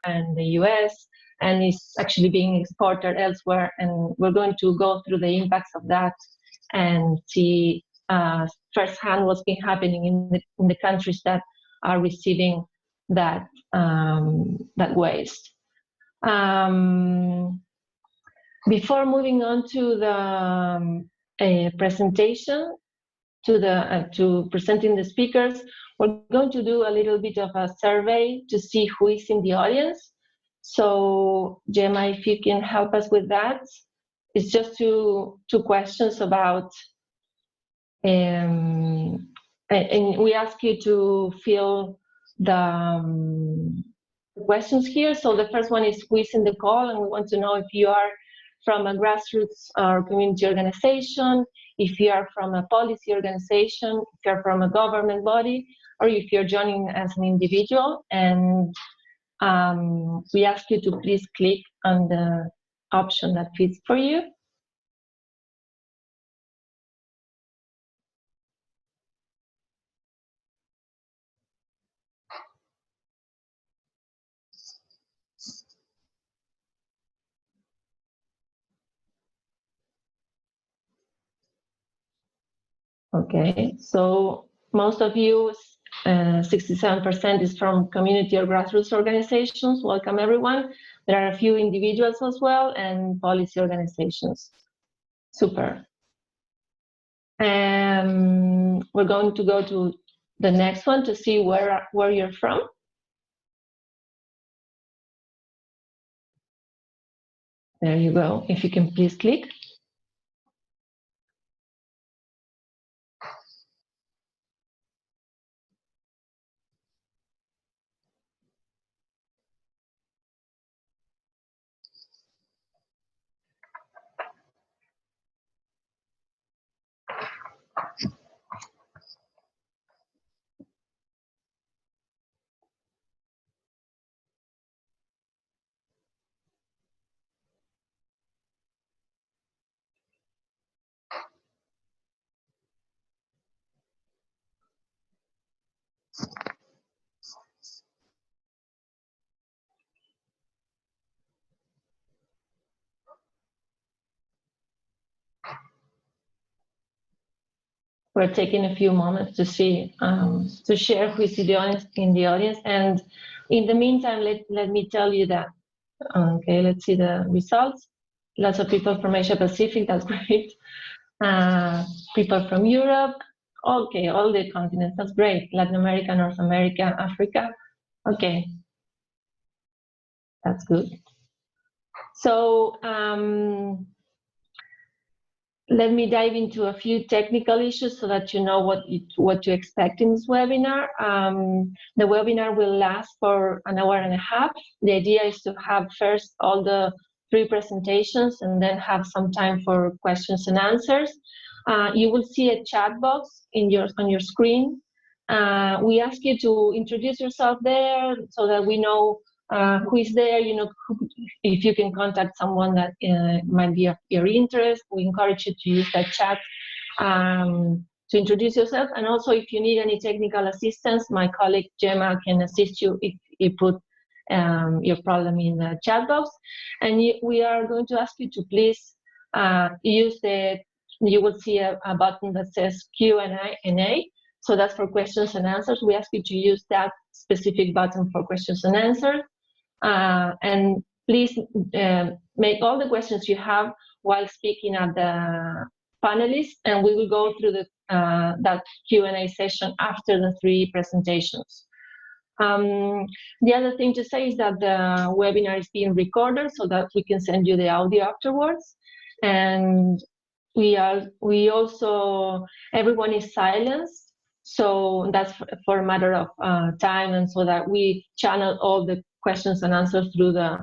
and the US, and is actually being exported elsewhere. And we're going to go through the impacts of that and see firsthand what's been happening in the countries that are receiving that that waste. Before moving on to the presentation, to presenting the speakers, we're going to do a little bit of a survey to see who is in the audience. So Gemma, if you can help us with that. It's just two questions about, and we ask you to fill the questions here. So the first one is, who is in the call, and we want to know if you are from a grassroots or community organization, if you are from a policy organization, if you're from a government body, or if you're joining as an individual. And we ask you to please click on the option that fits for you. Okay, so most of you, 67% is from community or grassroots organizations. Welcome everyone. There are a few individuals as well and policy organizations. Super. We're going to go to the next one to see where you're from. There you go. If you can please click. We're taking a few moments to see, to share who is in the audience. And in the meantime, let me tell you that, okay, let's see the results. Lots of people from Asia Pacific, that's great. People from Europe, okay, all the continents, that's great. Latin America, North America, Africa, okay. That's good. So, let me dive into a few technical issues so that you know what to expect in this webinar. The webinar will last for an hour and a half. The idea is to have first all the 3 presentations and then have some time for questions and answers. You will see a chat box on your screen. We ask you to introduce yourself there so that we know who is there, you know, if you can contact someone that might be of your interest. We encourage you to use that chat to introduce yourself. And also, if you need any technical assistance, my colleague Gemma can assist you if you put your problem in the chat box. And we are going to ask you to please use you will see a button that says Q&A. So that's for questions and answers. We ask you to use that specific button for questions and answers. And please make all the questions you have while speaking at the panelists, and we will go through that Q&A session after the 3 presentations. The other thing to say is that the webinar is being recorded so that we can send you the audio afterwards. And everyone is silenced, so that's for a matter of time, and so that we channel all the questions and answers through the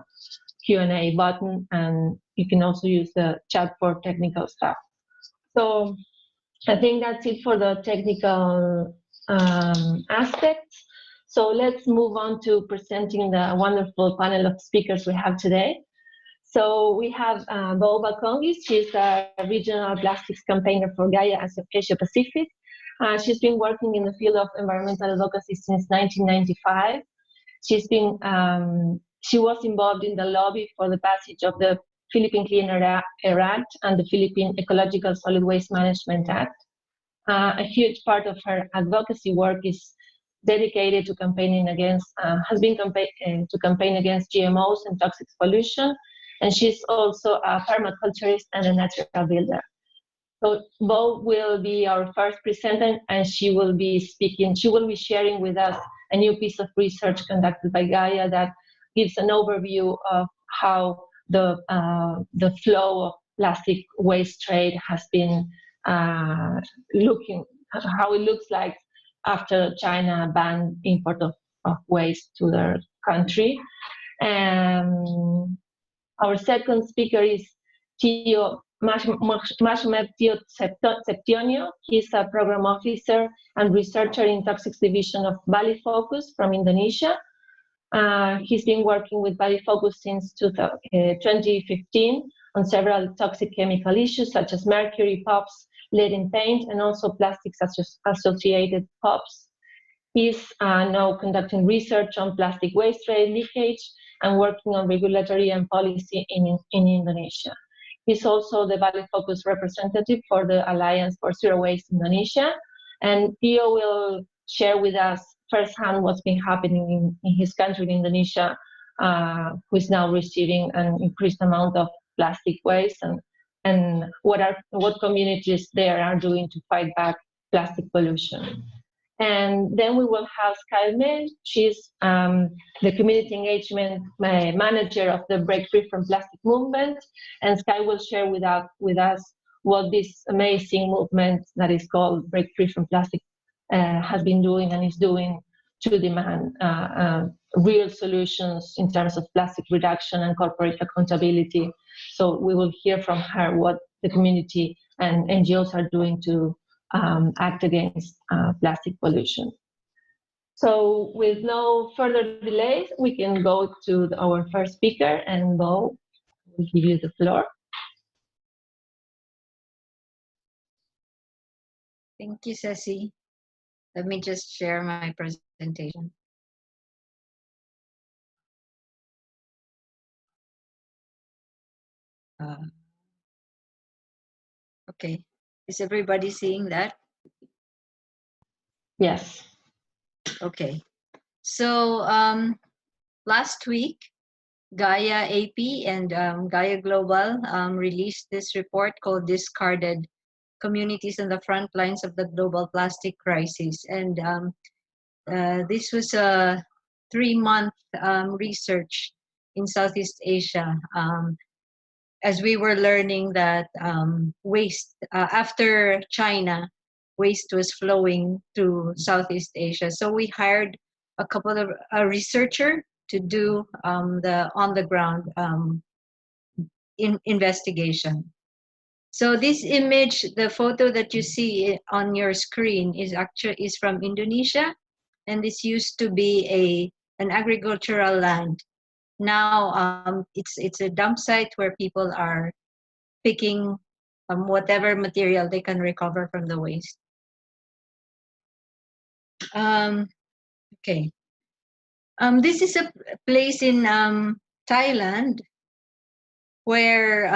Q&A button, and you can also use the chat for technical stuff. So I think that's it for the technical aspects. So let's move on to presenting the wonderful panel of speakers we have today. So we have Boba Kongis. She's the regional plastics campaigner for Gaia Asia Pacific. She's been working in the field of environmental advocacy since 1995. She's been She was involved in the lobby for the passage of the Philippine Clean Air Act and the Philippine Ecological Solid Waste Management Act. A huge part of her advocacy work is dedicated to campaigning against, to campaign against GMOs and toxic pollution, and she's also a permaculturist and a natural builder. So Bo will be our first presenter, and she will be sharing with us a new piece of research conducted by Gaia that gives an overview of how the flow of plastic waste trade has been how it looks like after China banned import of waste to their country. Our second speaker is Tio Mashmetio Septionio. He's a program officer and researcher in Toxics Division of Bali Focus from Indonesia. He's been working with Bali Focus since 2015 on several toxic chemical issues such as mercury, POPs, lead in paint, and also plastics associated POPs. He's now conducting research on plastic waste trade leakage and working on regulatory and policy in Indonesia. He's also the Bali Focus representative for the Alliance for Zero Waste Indonesia, and Theo will share with us firsthand what's been happening in his country, in Indonesia, who is now receiving an increased amount of plastic waste, and what communities there are doing to fight back plastic pollution. And then we will have Skye May. She's the community engagement manager of the Break Free from Plastic movement. And Skye will share with us what this amazing movement that is called Break Free from Plastic has been doing and is doing to demand real solutions in terms of plastic reduction and corporate accountability. So we will hear from her what the community and NGOs are doing to act against plastic pollution. So with no further delays, we can go to our first speaker, and Bo will give you the floor. Thank you, Ceci. Let me just share my presentation. Okay, is everybody seeing that? Yes. Okay, so last week, Gaia AP and Gaia Global released this report called Discarded: Communities on the Front Lines of the Global Plastic Crisis. And this was a 3-month research in Southeast Asia, as we were learning that waste, after China, waste was flowing to Southeast Asia. So we hired a couple of a researcher to do the on-the-ground investigation. So this image, the photo that you see on your screen, is from Indonesia, and this used to be an agricultural land. Now it's a dump site where people are picking whatever material they can recover from the waste. Okay. This is a place in Thailand where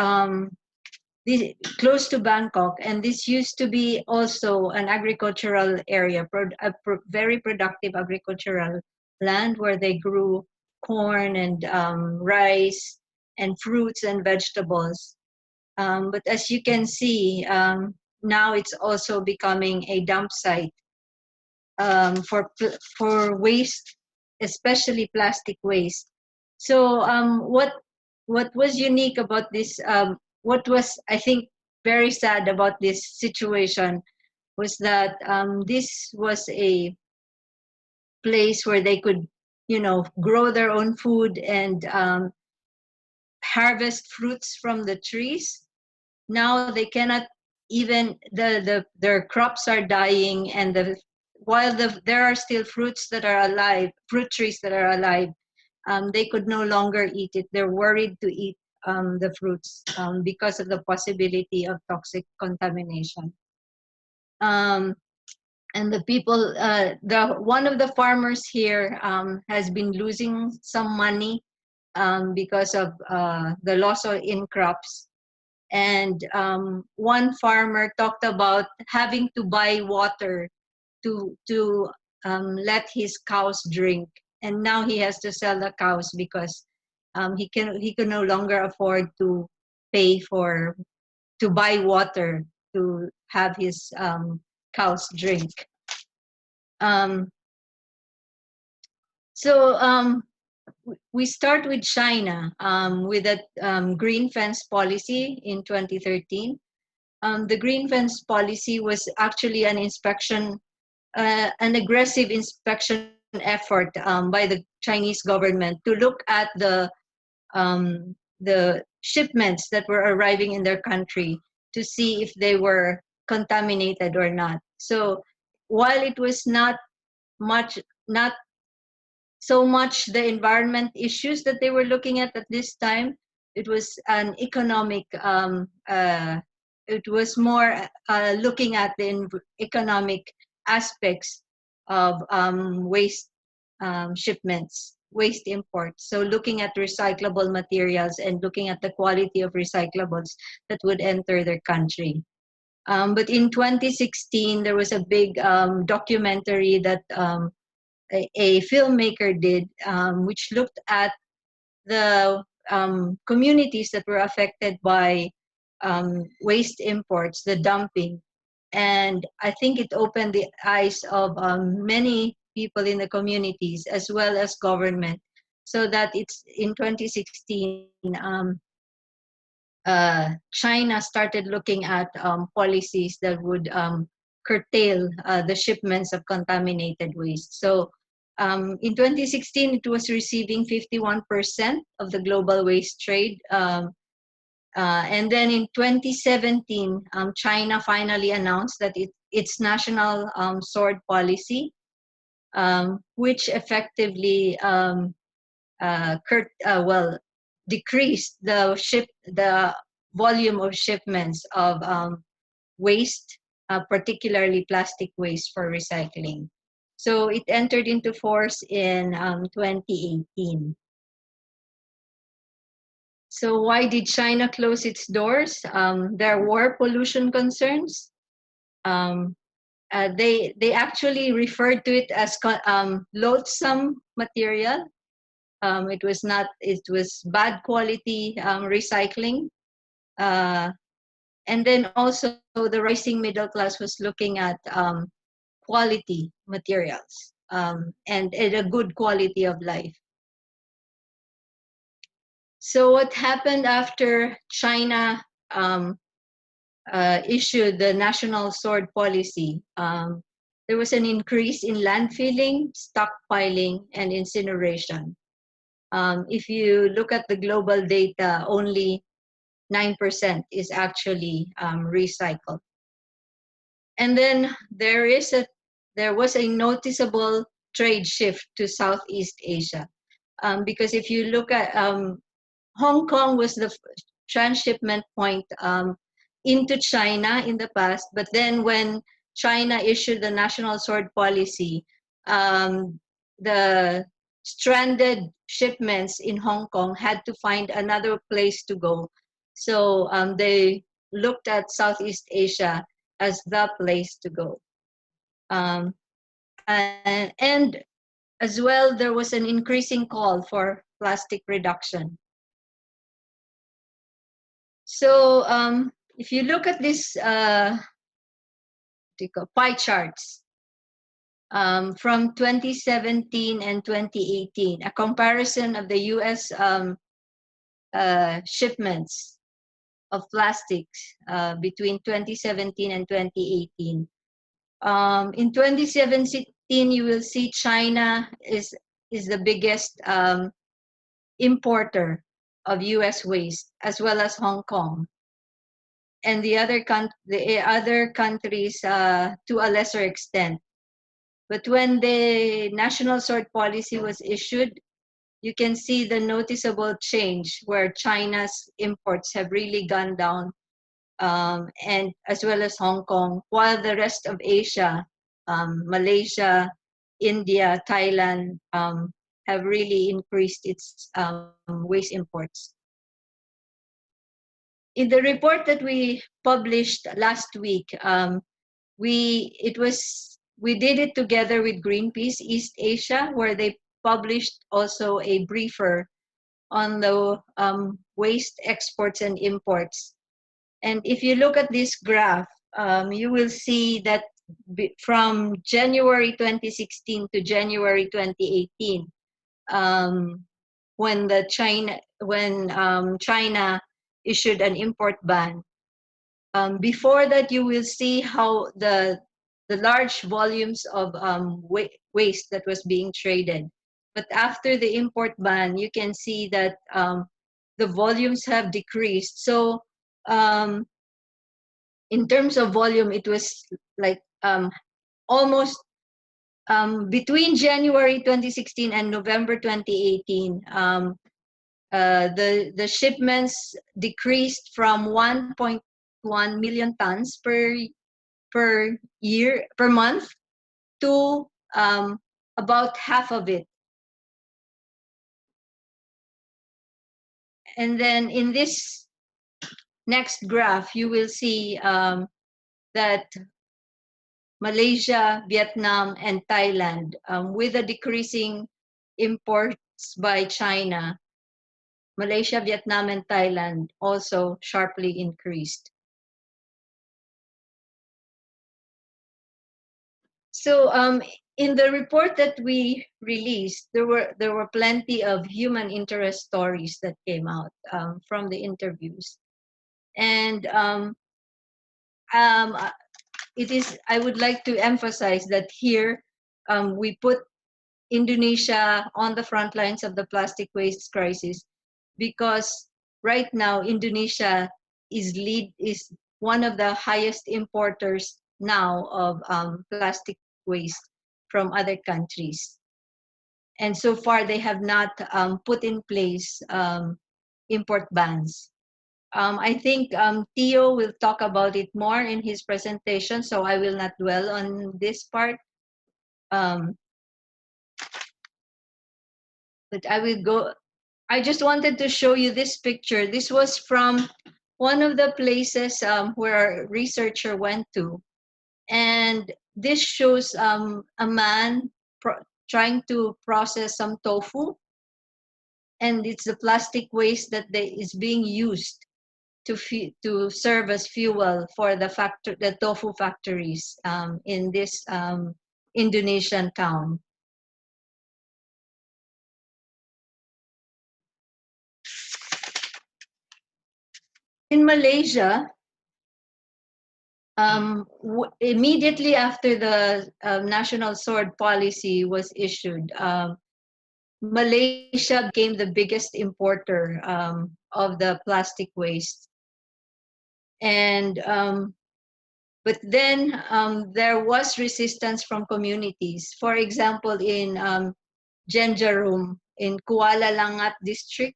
close to Bangkok, and this used to be also an agricultural area, very productive agricultural land where they grew corn and rice and fruits and vegetables. But as you can see, now it's also becoming a dump site for waste, especially plastic waste. So what was unique about this, what was, I think, very sad about this situation was that this was a place where they could, grow their own food and harvest fruits from the trees. Now they cannot even, their crops are dying, and while there are still fruits that are alive, fruit trees that are alive, they could no longer eat it. They're worried to eat the fruits because of the possibility of toxic contamination. And the people, one of the farmers here has been losing some money because of the loss in crops. And one farmer talked about having to buy water to let his cows drink, and now he has to sell the cows because he can no longer afford to pay to buy water to have his cows drink. Um, so we start with China with a green fence policy in 2013. The green fence policy was actually an aggressive inspection effort by the Chinese government to look at the shipments that were arriving in their country to see if they were contaminated or not. So while it was not so much the environment issues that they were looking at this time, it was an economic it was more looking at the economic aspects of waste shipments, waste imports. So looking at recyclable materials and looking at the quality of recyclables that would enter their country. But in 2016, there was a big documentary that a filmmaker did, which looked at the communities that were affected by waste imports, the dumping. And I think it opened the eyes of many people in the communities as well as government, so that it's in 2016, China started looking at policies that would curtail the shipments of contaminated waste. So in 2016, it was receiving 51% of the global waste trade. And then in 2017, China finally announced that its national sword policy, which effectively decreased the volume of shipments of waste, particularly plastic waste for recycling. So it entered into force in 2018. So why did China close its doors? There were pollution concerns. They actually referred to it as loathsome material. It was bad quality recycling. And then also the rising middle class was looking at quality materials and a good quality of life. So what happened after China issued the national sword policy? There was an increase in landfilling, stockpiling, and incineration. If you look at the global data, only 9% is actually recycled. And then there was a noticeable trade shift to Southeast Asia, because if you look at Hong Kong was the transshipment point into China in the past, but then when China issued the national sword policy, the stranded shipments in Hong Kong had to find another place to go. So they looked at Southeast Asia as the place to go. And as well, there was an increasing call for plastic reduction. So if you look at this pie charts from 2017 and 2018, a comparison of the US shipments of plastics between 2017 and 2018. In 2017, you will see China is the biggest importer of US waste, as well as Hong Kong. And the other countries to a lesser extent. But when the national sword policy was issued, you can see the noticeable change where China's imports have really gone down, and as well as Hong Kong, while the rest of Asia, Malaysia, India, Thailand, have really increased its waste imports. In the report that we published last week, we did it together with Greenpeace East Asia, where they published also a briefer on the waste exports and imports. And if you look at this graph, you will see that from January 2016 to January 2018, when China issued an import ban. Before that, you will see how the large volumes of waste that was being traded. But after the import ban, you can see that the volumes have decreased. So in terms of volume, it was like almost between January 2016 and November 2018, the shipments decreased from 1.1 million tons per month to about half of it. And then in this next graph, you will see that Malaysia, Vietnam, and Thailand, with the decreasing imports by China, Malaysia, Vietnam, and Thailand also sharply increased. So in the report that we released, there were plenty of human interest stories that came out from the interviews, and I would like to emphasize that here we put Indonesia on the front lines of the plastic waste crisis, because right now Indonesia is one of the highest importers now of plastic waste from other countries. And so far they have not put in place import bans. I think Theo will talk about it more in his presentation, so I will not dwell on this part. But I just wanted to show you this picture. This was from one of the places where a researcher went to. And this shows a man trying to process some tofu. And it's the plastic waste that is being used to serve as fuel for the tofu factories in this Indonesian town. In Malaysia, immediately after the National Sword Policy was issued, Malaysia became the biggest importer of the plastic waste. And but then there was resistance from communities. For example, in Jenjarum, in Kuala Langat district,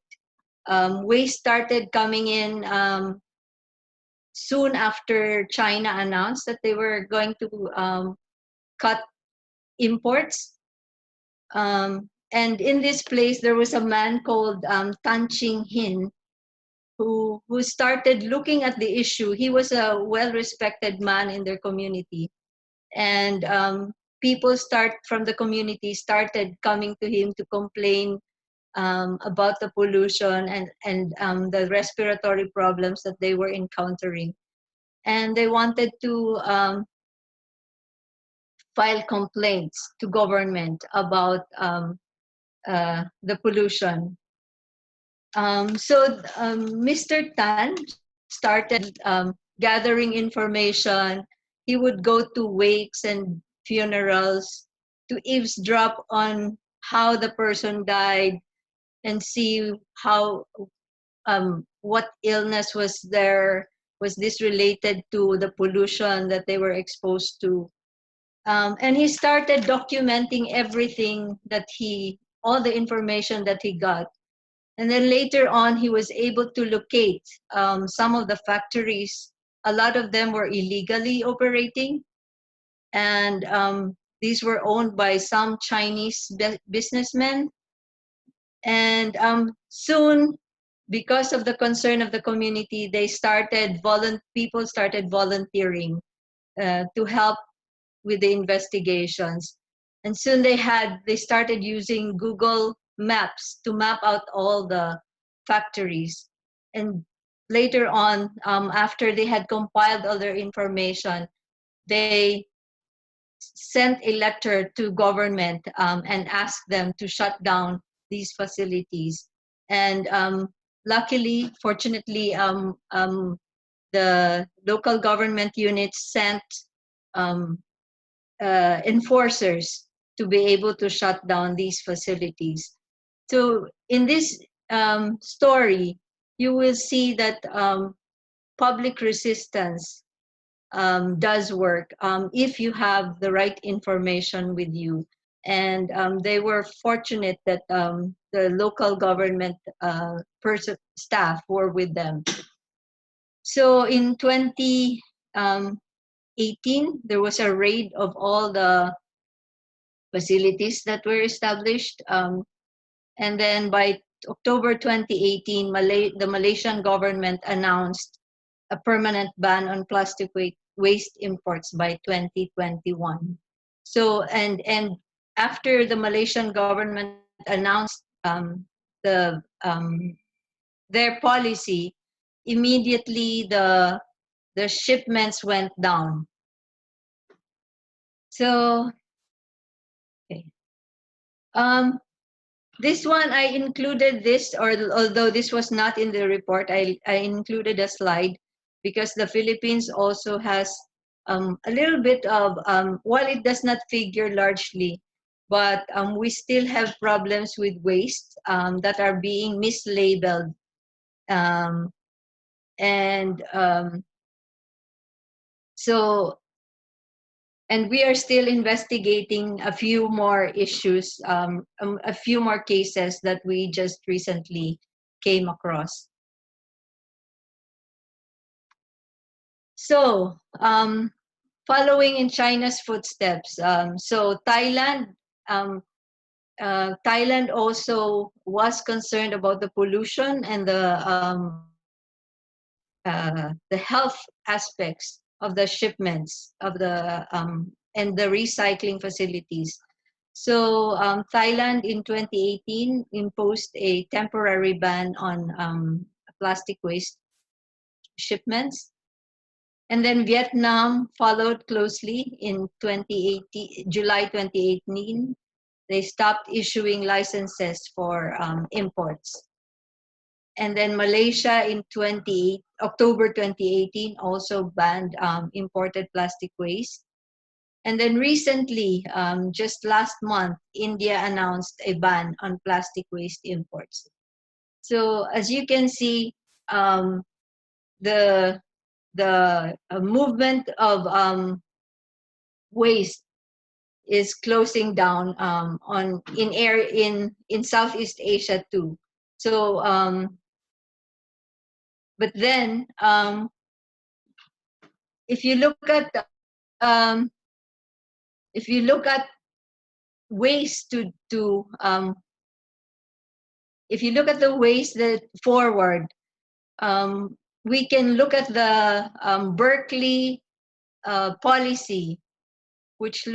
waste started coming in soon after China announced that they were going to cut imports. And in this place, there was a man called Tan Ching Hin, who started looking at the issue. He was a well-respected man in their community. And people from the community started coming to him to complain about the pollution and the respiratory problems that they were encountering. And they wanted to file complaints to government about the pollution. So Mr. Tan started gathering information. He would go to wakes and funerals to eavesdrop on how the person died and see how what illness was there. Was this related to the pollution that they were exposed to? And he started documenting everything all the information that he got. And then later on, he was able to locate some of the factories. A lot of them were illegally operating. And these were owned by some Chinese businessmen And soon, because of the concern of the community, people started volunteering to help with the investigations. And soon they started using Google Maps to map out all the factories. And later on, after they had compiled all their information, they sent a letter to government and asked them to shut down these facilities. And fortunately, the local government units sent um, enforcers to be able to shut down these facilities. So in this story, you will see that public resistance does work if you have the right information with you. And they were fortunate that the local government staff were with them. So in 2018, there was a raid of all the facilities that were established. And then by October 2018, the Malaysian government announced a permanent ban on plastic waste imports by 2021. So, and after the Malaysian government announced the their policy, immediately the shipments went down. So, okay. This one, I included this, although this was not in the report, I included a slide because the Philippines also has a little bit of, while it does not figure largely, but we still have problems with waste that are being mislabeled. And so, and we are still investigating a few more issues, a few more cases that we just recently came across. So, following in China's footsteps, so Thailand also was concerned about the pollution and the health aspects of the shipments of and the recycling facilities. So Thailand in 2018 imposed a temporary ban on plastic waste shipments. And then Vietnam followed closely in July 2018. They stopped issuing licenses for imports. And then Malaysia in October 2018 also banned imported plastic waste. And then recently, just last month, India announced a ban on plastic waste imports. So as you can see, the movement of waste is closing down in Southeast Asia too. So, but then if you look at waste if you look at the waste that forward, we can look at the Berkeley policy, which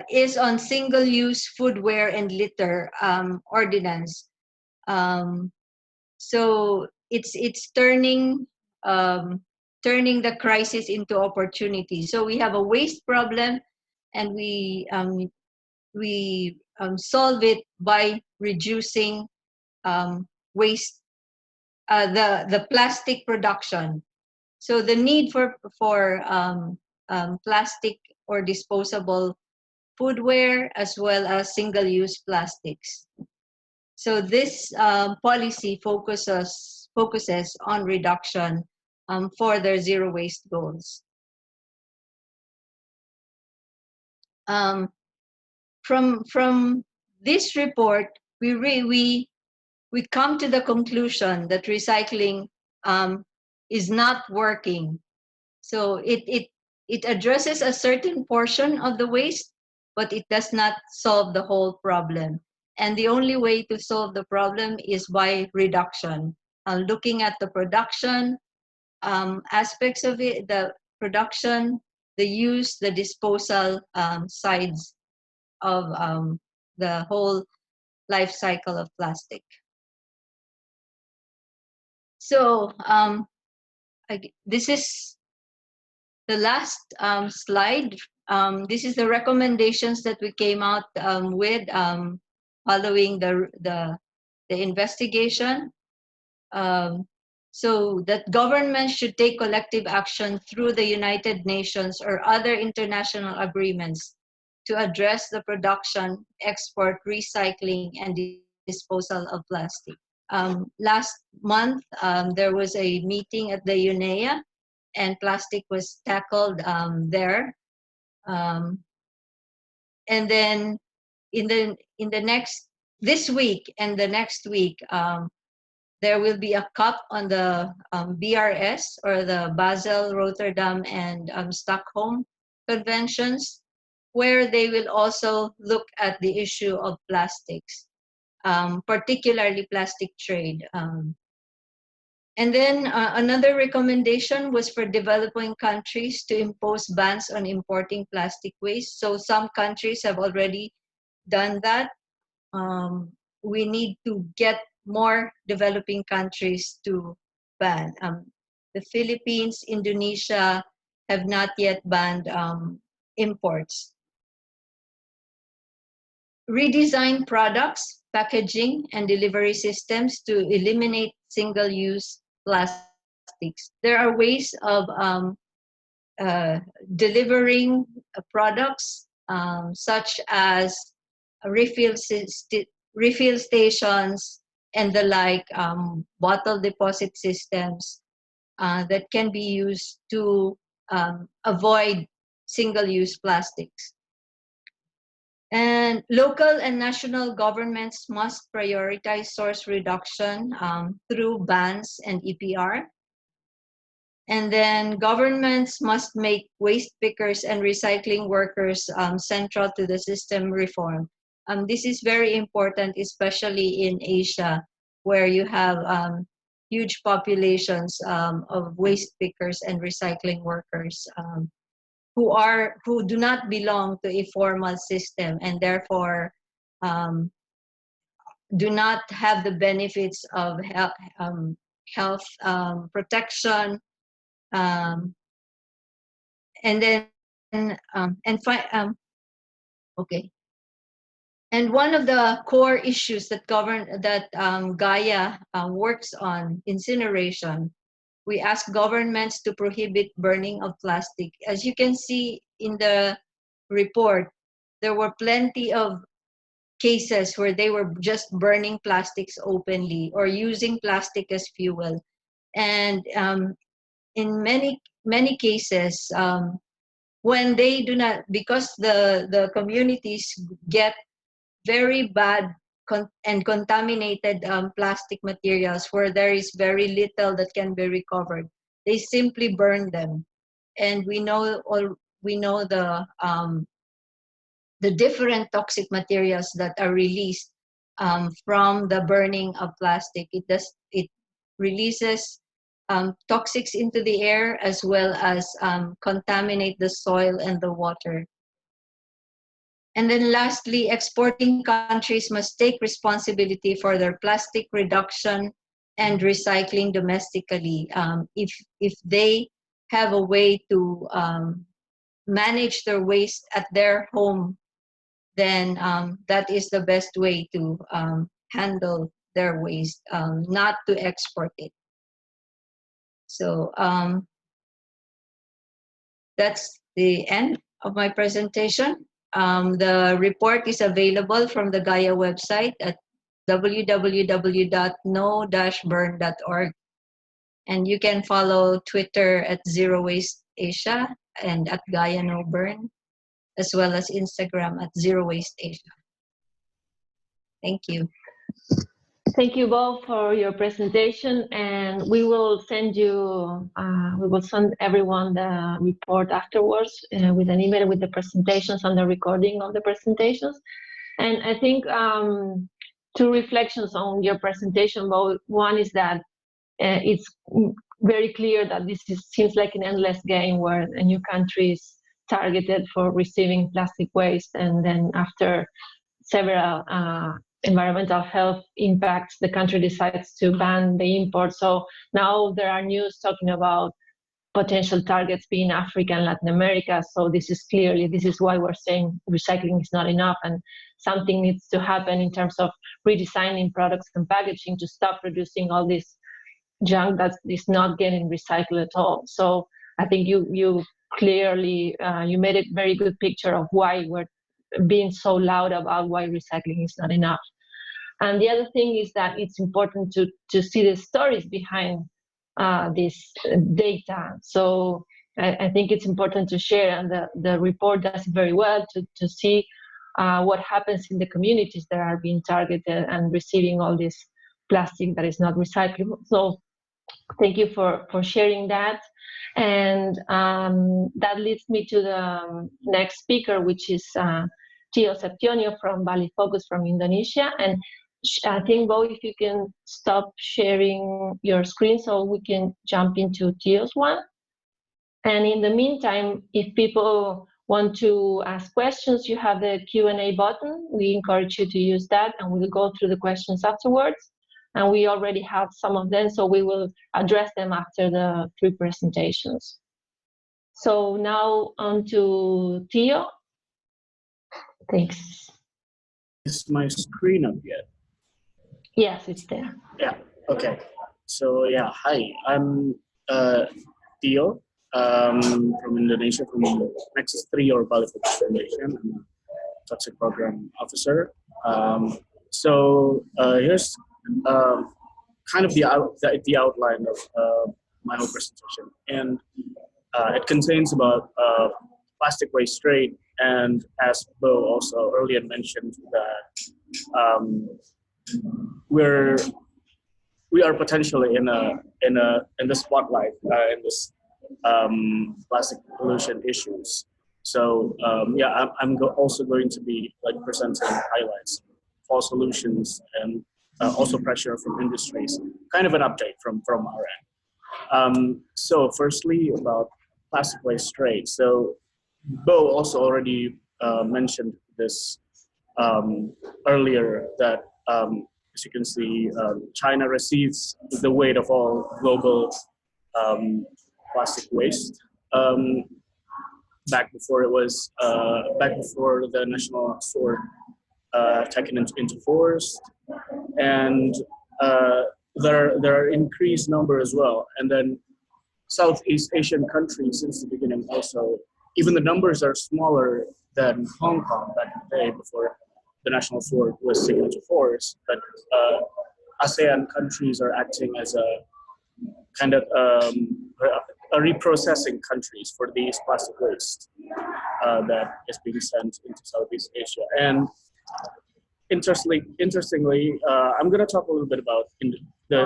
is on single-use foodware and litter ordinance. So it's turning the crisis into opportunity. So we have a waste problem, and we solve it by reducing waste, the plastic production. So the need for plastic or disposable foodware as well as single-use plastics. So this policy focuses on reduction for their zero waste goals. From this report, we come to the conclusion that recycling is not working. So it addresses a certain portion of the waste, but it does not solve the whole problem. And the only way to solve the problem is by reduction. Looking at the production aspects of it, the production, the use, the disposal sides of the whole life cycle of plastic. So this is the last slide. This is the recommendations that we came out with following the investigation. So that governments should take collective action through the United Nations or other international agreements to address the production, export, recycling, and disposal of plastic. Last month, there was a meeting at the UNEA, and plastic was tackled there. And then this week and the next week, there will be a COP on the BRS, or the Basel, Rotterdam, and Stockholm conventions, where they will also look at the issue of plastics, particularly plastic trade. And then another recommendation was for developing countries to impose bans on importing plastic waste. So some countries have already done that. We need to get more developing countries to ban. The Philippines, Indonesia have not yet banned imports. Redesign products, packaging, and delivery systems to eliminate single-use plastics. There are ways of delivering products such as refill stations and the like, bottle deposit systems that can be used to avoid single-use plastics. And local and national governments must prioritize source reduction through bans and EPR. And then governments must make waste pickers and recycling workers central to the system reform. This is very important, especially in Asia, where you have huge populations of waste pickers and recycling workers who do not belong to a formal system, and therefore do not have the benefits of health protection, and then okay. And one of the core issues that Gaia works on, incineration. We ask governments to prohibit burning of plastic. As you can see in the report, there were plenty of cases where they were just burning plastics openly or using plastic as fuel. And in many cases, when they do not, because the communities get very bad and contaminated plastic materials where there is very little that can be recovered, they simply burn them. And we know the different toxic materials that are released from the burning of plastic. It releases toxics into the air, as well as contaminate the soil and the water. And then lastly, exporting countries must take responsibility for their plastic reduction and recycling domestically. If they have a way to manage their waste at their home, then that is the best way to handle their waste, not to export it. So that's the end of my presentation. The report is available from the Gaia website at www.no-burn.org. And you can follow Twitter at Zero Waste Asia and at Gaia No Burn, as well as Instagram at Zero Waste Asia. Thank you. Thank you both for your presentation, and we will send everyone the report afterwards with an email with the presentations and the recording of the presentations. And I think two reflections on your presentation, both. One is that it's very clear that seems like an endless game where a new country is targeted for receiving plastic waste, and then after several environmental health impacts, the country decides to ban the import. So now there are news talking about potential targets being Africa and Latin America. So this is why we're saying recycling is not enough, and something needs to happen in terms of redesigning products and packaging to stop producing all this junk that is not getting recycled at all. So I think you clearly you made a very good picture of why we're being so loud about why recycling is not enough. And the other thing is that it's important to see the stories behind this data. So I think it's important to share, and the report does very well to see what happens in the communities that are being targeted and receiving all this plastic that is not recyclable. So thank you for sharing that. And that leads me to the next speaker, which is Tio Septionio from Bali Focus from Indonesia. And I think, Bo, if you can stop sharing your screen so we can jump into Tio's one. And in the meantime, if people want to ask questions, you have the Q&A button. We encourage you to use that, and we'll go through the questions afterwards. And we already have some of them, so we will address them after the 3 presentations. So now on to Tio. Thanks. Is my screen up yet? Yes, it's there. Yeah, okay. So yeah, hi, I'm Tio from Indonesia, from Nexus 3 or Bali Focus Foundation. I'm a toxic program officer. Here's kind of the outline of my whole presentation. And it contains about plastic waste trade, and as Bo also earlier mentioned, that we are potentially in the spotlight in this plastic pollution issues. So yeah, I'm also going to be like presenting highlights, fall solutions, and also pressure from industries. Kind of an update from our end. So firstly, about plastic waste trade. So Bo also already mentioned this earlier, that as you can see, China receives the weight of all global plastic waste. Back before the national sword taken into force, and there are increased number as well. And then Southeast Asian countries since the beginning also, even the numbers are smaller than Hong Kong back in the day before the national sword was taken into force. But ASEAN countries are acting as a kind of a reprocessing countries for these plastic waste that is being sent into Southeast Asia. And interestingly, I'm going to talk a little bit about the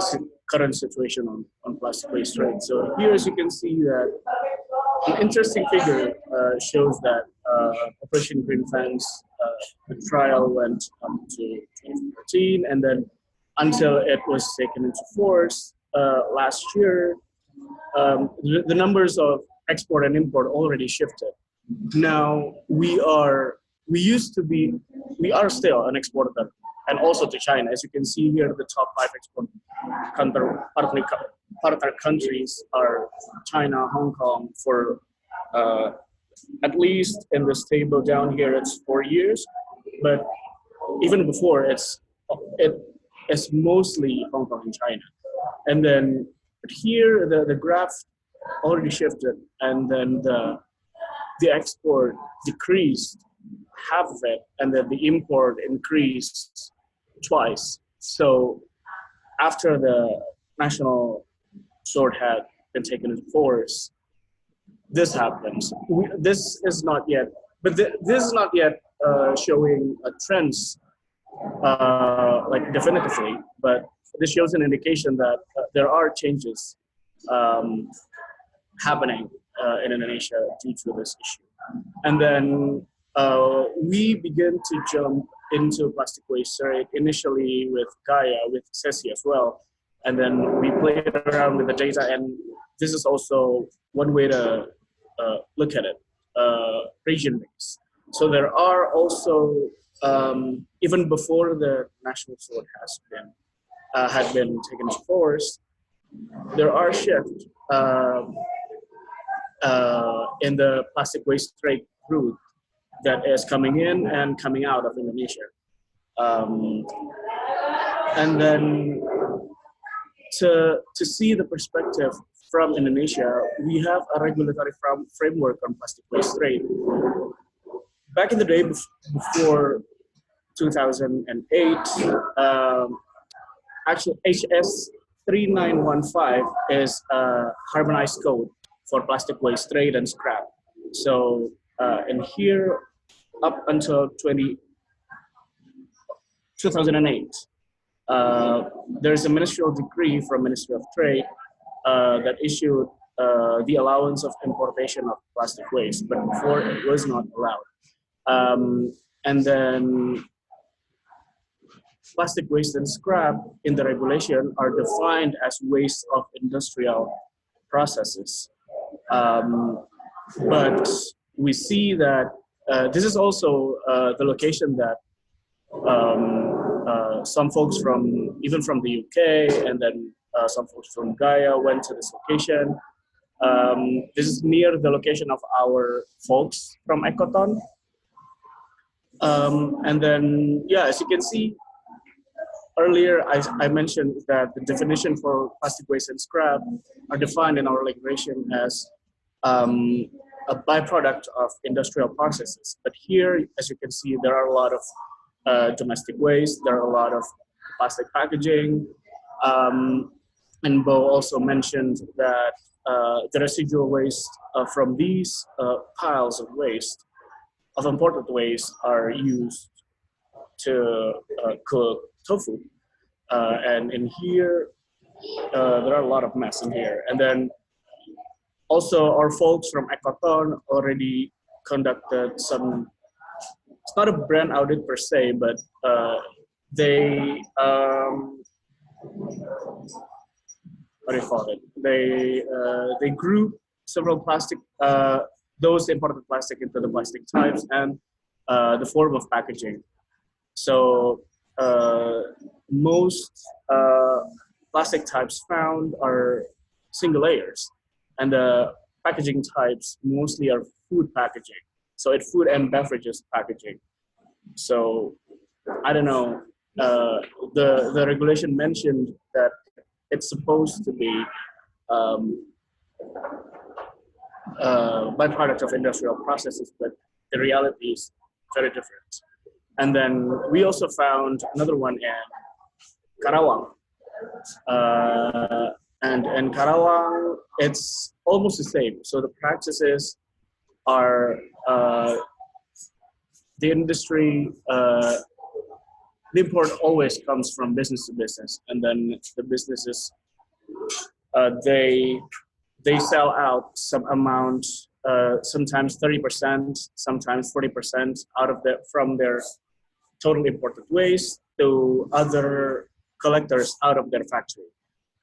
current situation on plastic waste trade. So here, as you can see, that an interesting figure shows that Operation Green Fence, the trial went up to 2013, and then until it was taken into force last year, the numbers of export and import already shifted. Now we are still an exporter, and also to China. As you can see here, the top 5 export partner countries are China, Hong Kong, for at least in this table down here, it's 4 years, but even before, it's mostly Hong Kong and China. And then but here, the graph already shifted, and then the export decreased half of it, and then the import increased twice. So after the national sword had been taken into force, this happens. This is not yet showing trends like definitively, but this shows an indication that there are changes happening in Indonesia due to this issue. And then we begin to jump into plastic waste, right? Initially with Gaia, with Sesi as well. And then we played around with the data, and this is also one way to look at it, region-based. So there are also, even before the national sword had been taken into force, there are shifts in the plastic waste trade route that is coming in and coming out of Indonesia. And then to see the perspective from Indonesia, we have a regulatory framework on plastic waste trade. Back in the day, before 2008, actually HS 3915 is a harmonized code for plastic waste trade and scrap. So in here, up until 2008, there's a ministerial decree from Ministry of Trade that issued the allowance of importation of plastic waste, but before it was not allowed. And then plastic waste and scrap in the regulation are defined as waste of industrial processes. But we see that this is also the location that some folks even from the UK, and then some folks from Gaia went to this location. This is near the location of our folks from Ekoton. And then, yeah, as you can see, earlier I mentioned that the definition for plastic waste and scrap are defined in our regulation as a byproduct of industrial processes. But here, as you can see, there are a lot of domestic waste, there are a lot of plastic packaging, and Bo also mentioned that the residual waste from these piles of waste, of imported waste, are used to cook tofu. And in here, there are a lot of mess in here. And then also our folks from Ekoton already conducted some, it's not a brand audit per se, but they, what do you call it? They group several plastic, those imported plastic into the plastic types and the form of packaging. So most plastic types found are single layers, and the packaging types mostly are food packaging. So it's food and beverages packaging. So I don't know, the regulation mentioned that it's supposed to be byproduct of industrial processes, but the reality is very different. And then we also found another one in Karawang. And in Karawang, it's almost the same. So the practices are the industry, the import always comes from business to business, and then the businesses, they sell out some amount, sometimes 30%, sometimes 40% out of from their total imported waste to other collectors out of their factory.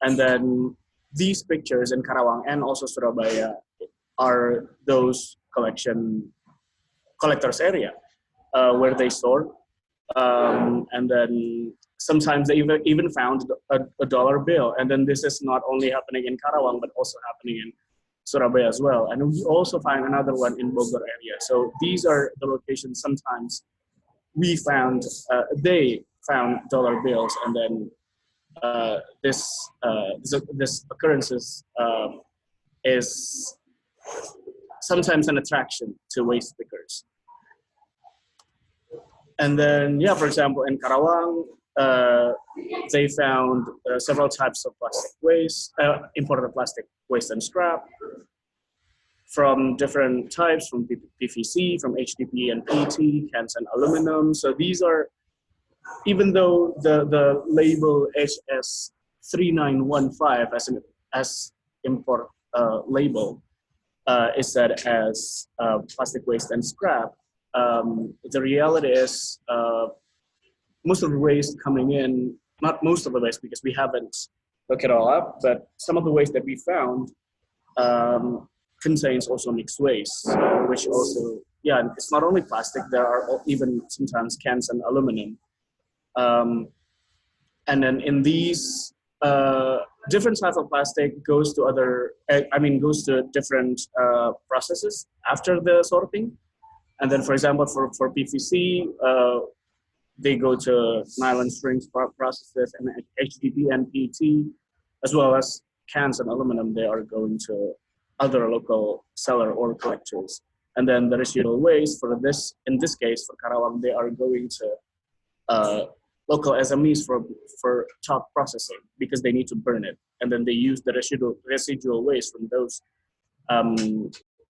And then these pictures in Karawang and also Surabaya are those collectors area where they store. And then sometimes they even found a dollar bill. And then this is not only happening in Karawang, but also happening in Surabaya as well. And we also find another one in Bogor area. So these are the locations sometimes we found, they found dollar bills, and then this occurrences is sometimes an attraction to waste pickers. And then, yeah, for example, in Karawang, they found several types of plastic waste, imported plastic waste and scrap from different types, from PVC, from HDPE and PET, cans and aluminum. So these are even though the label HS3915 as import label is set as plastic waste and scrap, the reality is most of the waste coming in, not most of the waste because we haven't looked it all up, but some of the waste that we found contains also mixed waste, which also, yeah, it's not only plastic, there are even sometimes cans and aluminum. And then in these different types of plastic goes to goes to different processes after the sorting. And then, for example, for PVC, they go to nylon strings processes, and HDPE and PET, as well as cans and aluminum, they are going to other local seller or collectors. And then the residual waste in this case, for Karawang, they are going to local SMEs for chalk processing because they need to burn it. And then they use the residual waste from those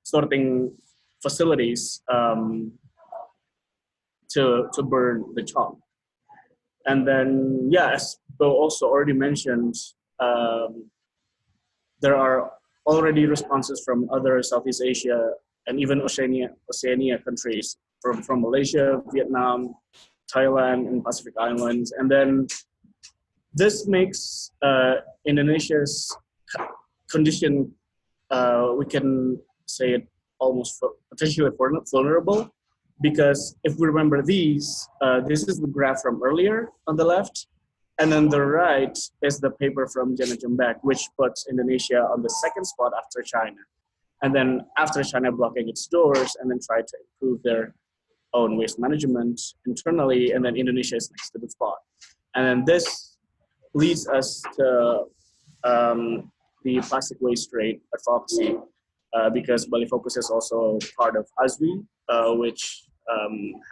sorting facilities to burn the chalk. And then, yeah, as Bo also already mentioned, there are already responses from other Southeast Asia and even OCEANIA countries, from Malaysia, Vietnam, Thailand, and Pacific Islands. And then this makes Indonesia's condition, we can say it almost potentially vulnerable, because if we remember this is the graph from earlier on the left, and then the right is the paper from Janet Jembek, which puts Indonesia on the second spot after China. And then after China blocking its doors and then try to improve their own waste management internally, and then Indonesia is next to the spot. And then this leads us to the plastic waste rate advocacy, because Bali Focus is also part of ASWI, which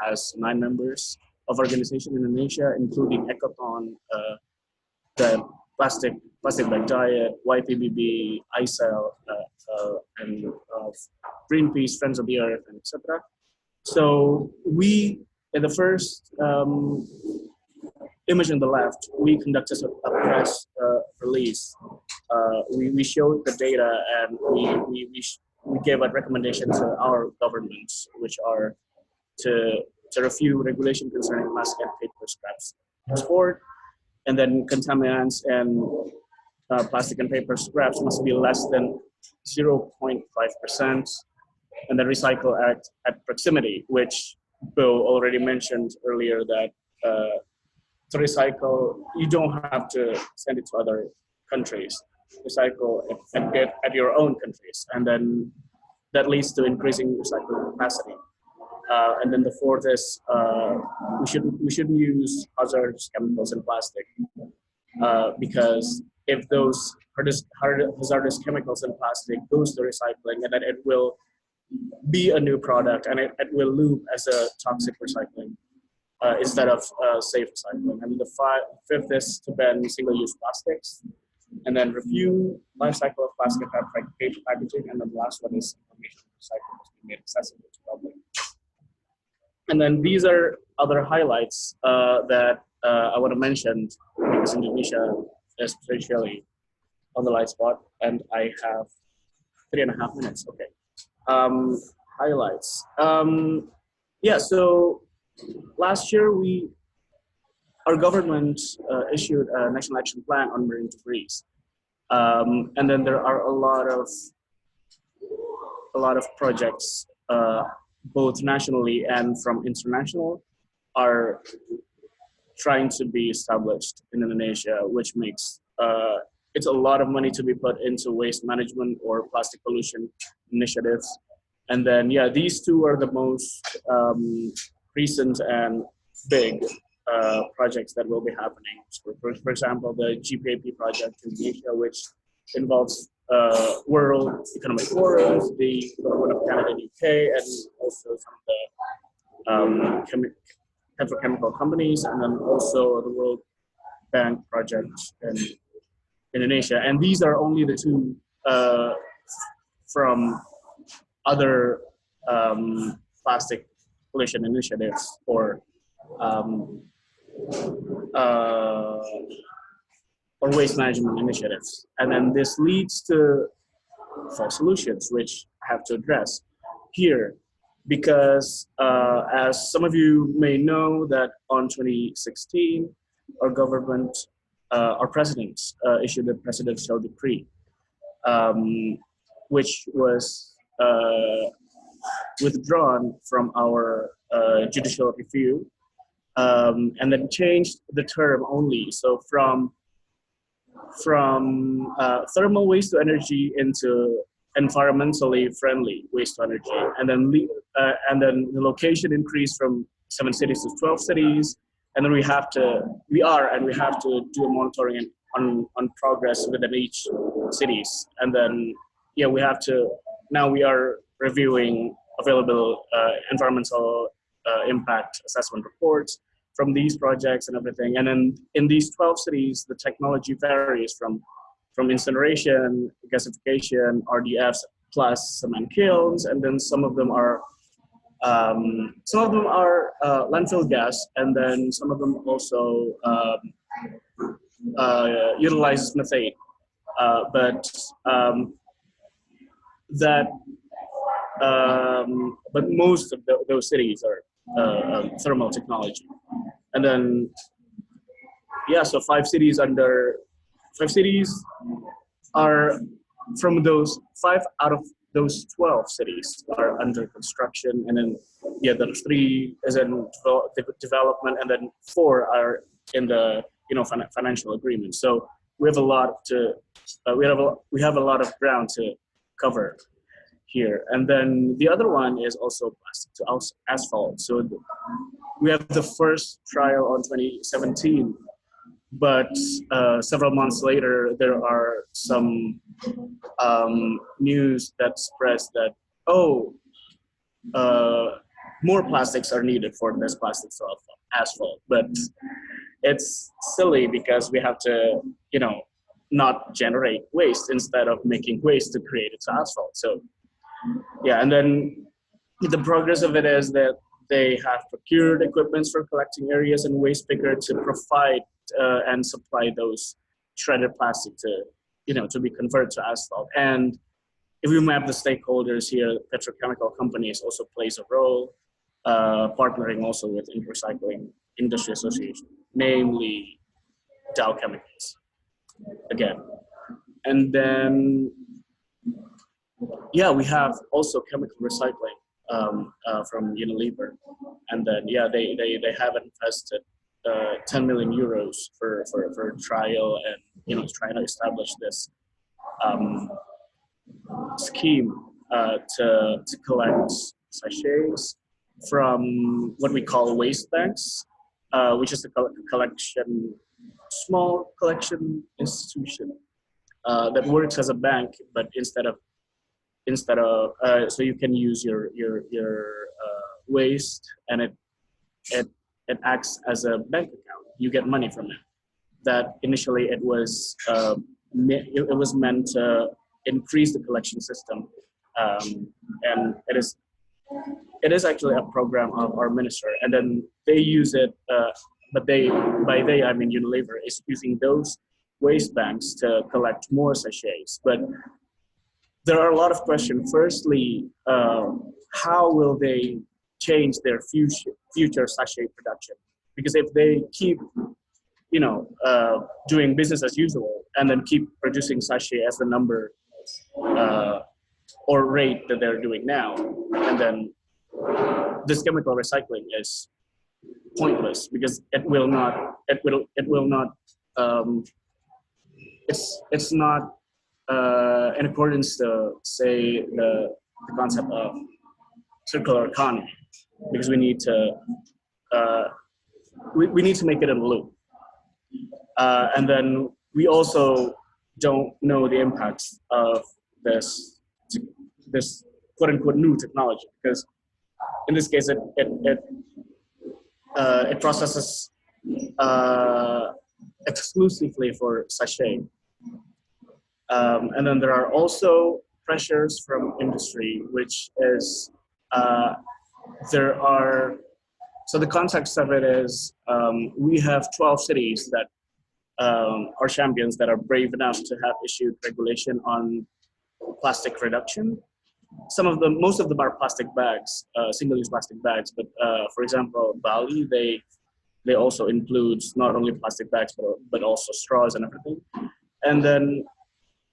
has 9 members of organization in Indonesia, including Ecoton, the Plastic Bag Diet, YPBB, ICEL, and Greenpeace, Friends of the Earth, and etc. So we, in the first image on the left, we conducted a press release. We showed the data, and we gave a recommendation to our governments, which are to review regulation concerning plastic and paper scraps export, and then contaminants and plastic and paper scraps must be less than 0.5%, and then recycle at proximity, which Bill already mentioned earlier, that to recycle, you don't have to send it to other countries. Recycle at your own countries, and then that leads to increasing recycling capacity. And then the fourth is we shouldn't use hazardous chemicals in plastic, because if those hazardous chemicals in plastic goes to recycling, and then it will be a new product, and it will loop as a toxic recycling instead of safe recycling. And the fifth is to ban single-use plastics, and then review life cycle of plastic paper packaging, and then the last one is information recycling must be made accessible to the public. And then these are other highlights that I want to mention, because Indonesia is potentially on the light spot, and I have 3.5 minutes. Okay. Highlights. Yeah, so last year our government issued a national action plan on marine debris, and then there are a lot of projects, both nationally and from international, are trying to be established in Indonesia, which makes it's a lot of money to be put into waste management or plastic pollution initiatives. And then, yeah, these two are the most recent and big projects that will be happening. So for example, the GPAP project in Indonesia, which involves World Economic Forum, the government of Canada and UK, and also some of the petrochemical companies, and then also the World Bank project in Indonesia. And these are only the two from other plastic pollution initiatives or uh, or waste management initiatives. And then this leads to false solutions, which I have to address here. Because as some of you may know, that on 2016, our government, our president issued a presidential decree, which was withdrawn from our judicial review, and then changed the term only. So from thermal waste to energy into environmentally friendly waste to energy, and then the location increased from 7 cities to 12 cities, and then we have to do a monitoring on progress within each cities, and then now we are reviewing available environmental impact assessment reports from these projects and everything. And then in these 12 cities, the technology varies from incineration, gasification, RDFs, plus cement kilns, and then some of them are landfill gas, and then some of them also utilizes methane. But most of those cities are thermal technology. And then, so 5 cities are from those 5 out of those 12 cities are under construction. And then, the 3 is in development, and then 4 are in the financial agreement. So we have a lot we have a lot of ground to cover here. And then the other one is also plastic to asphalt. So we have the first trial on 2017, but several months later, there are some news that spreads that, more plastics are needed for this plastic to asphalt. But it's silly, because we have to, not generate waste instead of making waste to create it to asphalt. So, and then the progress of it is that they have procured equipment for collecting areas and waste picker to provide and supply those shredded plastic to be converted to asphalt. And if we map the stakeholders here, petrochemical companies also plays a role, partnering also with Recycling Industry Association, namely Dow Chemicals again. And then we have also chemical recycling from Unilever, and then they have invested 10 million euros for trial, and trying to establish this scheme to collect sachets from what we call waste banks, which is a small collection institution that works as a bank, but instead of so you can use your waste, and it acts as a bank account. You get money from it. That initially it was meant to increase the collection system, and it is actually a program of our minister, and then they use it. But by they I mean Unilever is using those waste banks to collect more sachets. But there are a lot of questions. Firstly, how will they change their future sachet production? Because if they keep, doing business as usual, and then keep producing sachet as the number or rate that they're doing now, and then this chemical recycling is pointless, because it's not in accordance to, say, the concept of circular economy, because we need to we need to make it in a loop, and then we also don't know the impacts of this quote unquote new technology, because in this case it processes exclusively for sachet. And then there are also pressures from industry, which is there are So the context of it is we have 12 cities that are champions that are brave enough to have issued regulation on plastic reduction. Most of them are plastic bags, single-use plastic bags. But for example, Bali, they also include not only plastic bags but also straws and everything. And then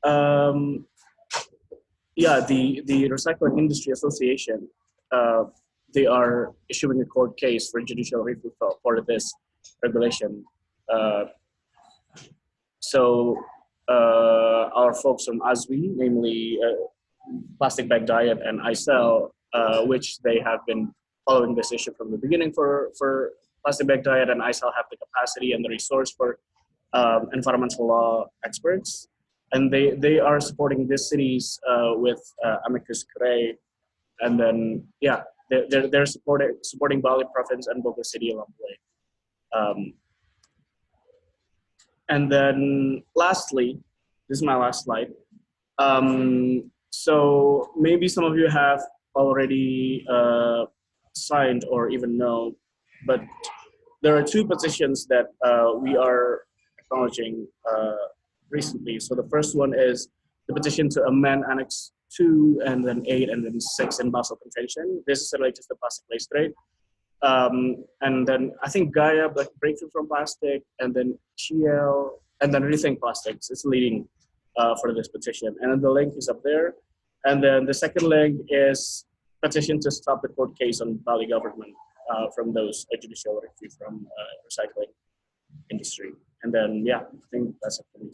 the Recycling Industry Association, they are issuing a court case for judicial review for this regulation. So our folks from ASWI, namely Plastic Bag Diet and ICEL, which they have been following this issue from the beginning for Plastic Bag Diet, and ICEL have the capacity and the resource for environmental law experts. And they are supporting these cities with amicus curiae, and then they're supporting Bali province and Bogor city along the way. And then lastly, this is my last slide. So maybe some of you have already signed or even know, but there are two petitions that we are acknowledging recently. So the first one is the petition to amend Annex 2 and then 8 and then 6 in Basel Convention. This is related to the plastic waste trade. And then I think Gaia, Breakthrough from Plastic, and then GL, and then Rethink Plastics is leading for this petition. And then the link is up there. And then the second link is petition to stop the court case on Bali government from those judicial review from recycling industry. And then, I think that's it for me.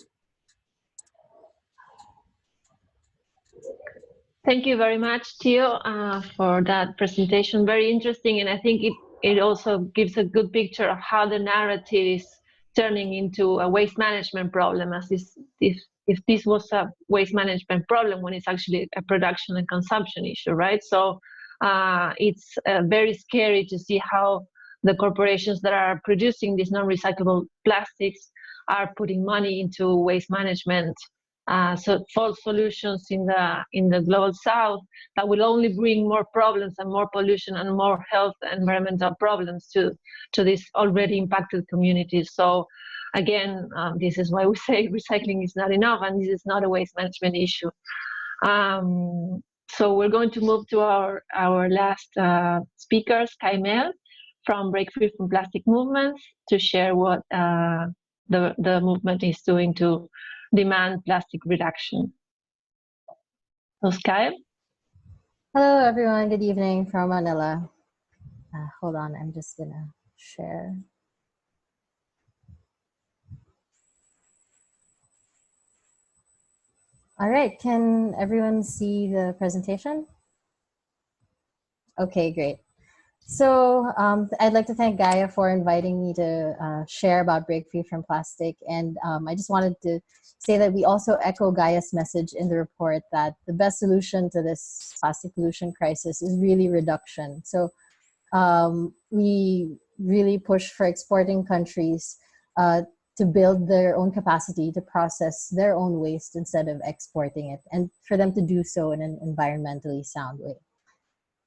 Thank you very much, Theo, for that presentation. Very interesting, and I think it also gives a good picture of how the narrative is turning into a waste management problem, as if this was a waste management problem when it's actually a production and consumption issue, right? So it's very scary to see how the corporations that are producing these non-recyclable plastics are putting money into waste management. So false solutions in the global south that will only bring more problems and more pollution and more health and environmental problems to these already impacted communities. So again, this is why we say recycling is not enough, and this is not a waste management issue. So we're going to move to our last speakers, Kaimel from Breakthrough from Plastic Movements, to share what the movement is doing to demand plastic reduction. So Sky. Hello everyone, good evening from Manila. Hold on, I'm just gonna share. All right, can everyone see the presentation? Okay, great. So I'd like to thank Gaia for inviting me to share about Breakthrough from Plastic. And I just wanted to say that we also echo Gaia's message in the report that the best solution to this plastic pollution crisis is really reduction. So we really push for exporting countries to build their own capacity to process their own waste instead of exporting it, and for them to do so in an environmentally sound way.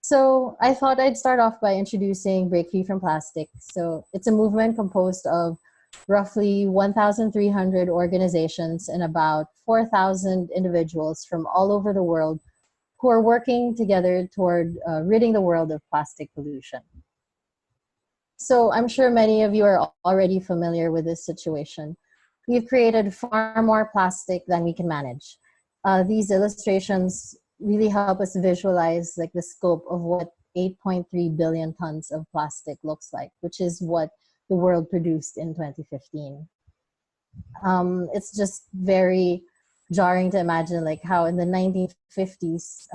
So I thought I'd start off by introducing Breakthrough from Plastic. So it's a movement composed of roughly 1,300 organizations and about 4,000 individuals from all over the world who are working together toward ridding the world of plastic pollution. So I'm sure many of you are already familiar with this situation. We've created far more plastic than we can manage. These illustrations really help us visualize like the scope of what 8.3 billion tons of plastic looks like, which is what the world produced in 2015. It's just very jarring to imagine like how in the 1950s,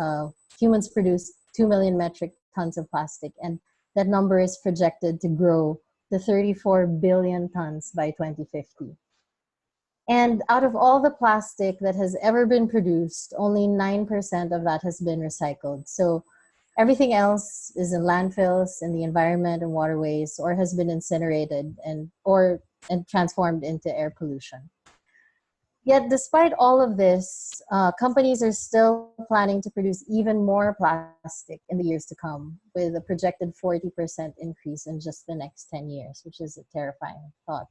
humans produced 2 million metric tons of plastic, and that number is projected to grow to 34 billion tons by 2050. And out of all the plastic that has ever been produced, only 9% of that has been recycled. So everything else is in landfills, in the environment and waterways, or has been incinerated and transformed into air pollution. Yet, despite all of this, companies are still planning to produce even more plastic in the years to come, with a projected 40% increase in just the next 10 years, which is a terrifying thought.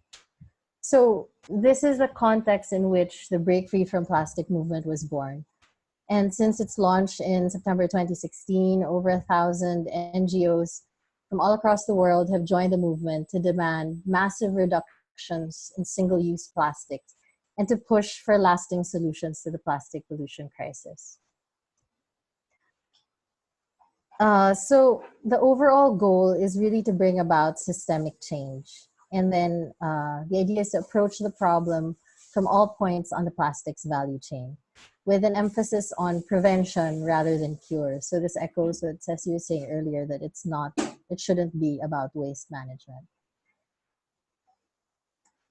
So this is the context in which the Break Free from Plastic movement was born. And since its launch in September 2016, over 1,000 NGOs from all across the world have joined the movement to demand massive reductions in single-use plastics and to push for lasting solutions to the plastic pollution crisis. So the overall goal is really to bring about systemic change. And then the idea is to approach the problem from all points on the plastics value chain, with an emphasis on prevention rather than cure. So this echoes what Ceci was saying earlier, that it shouldn't be about waste management.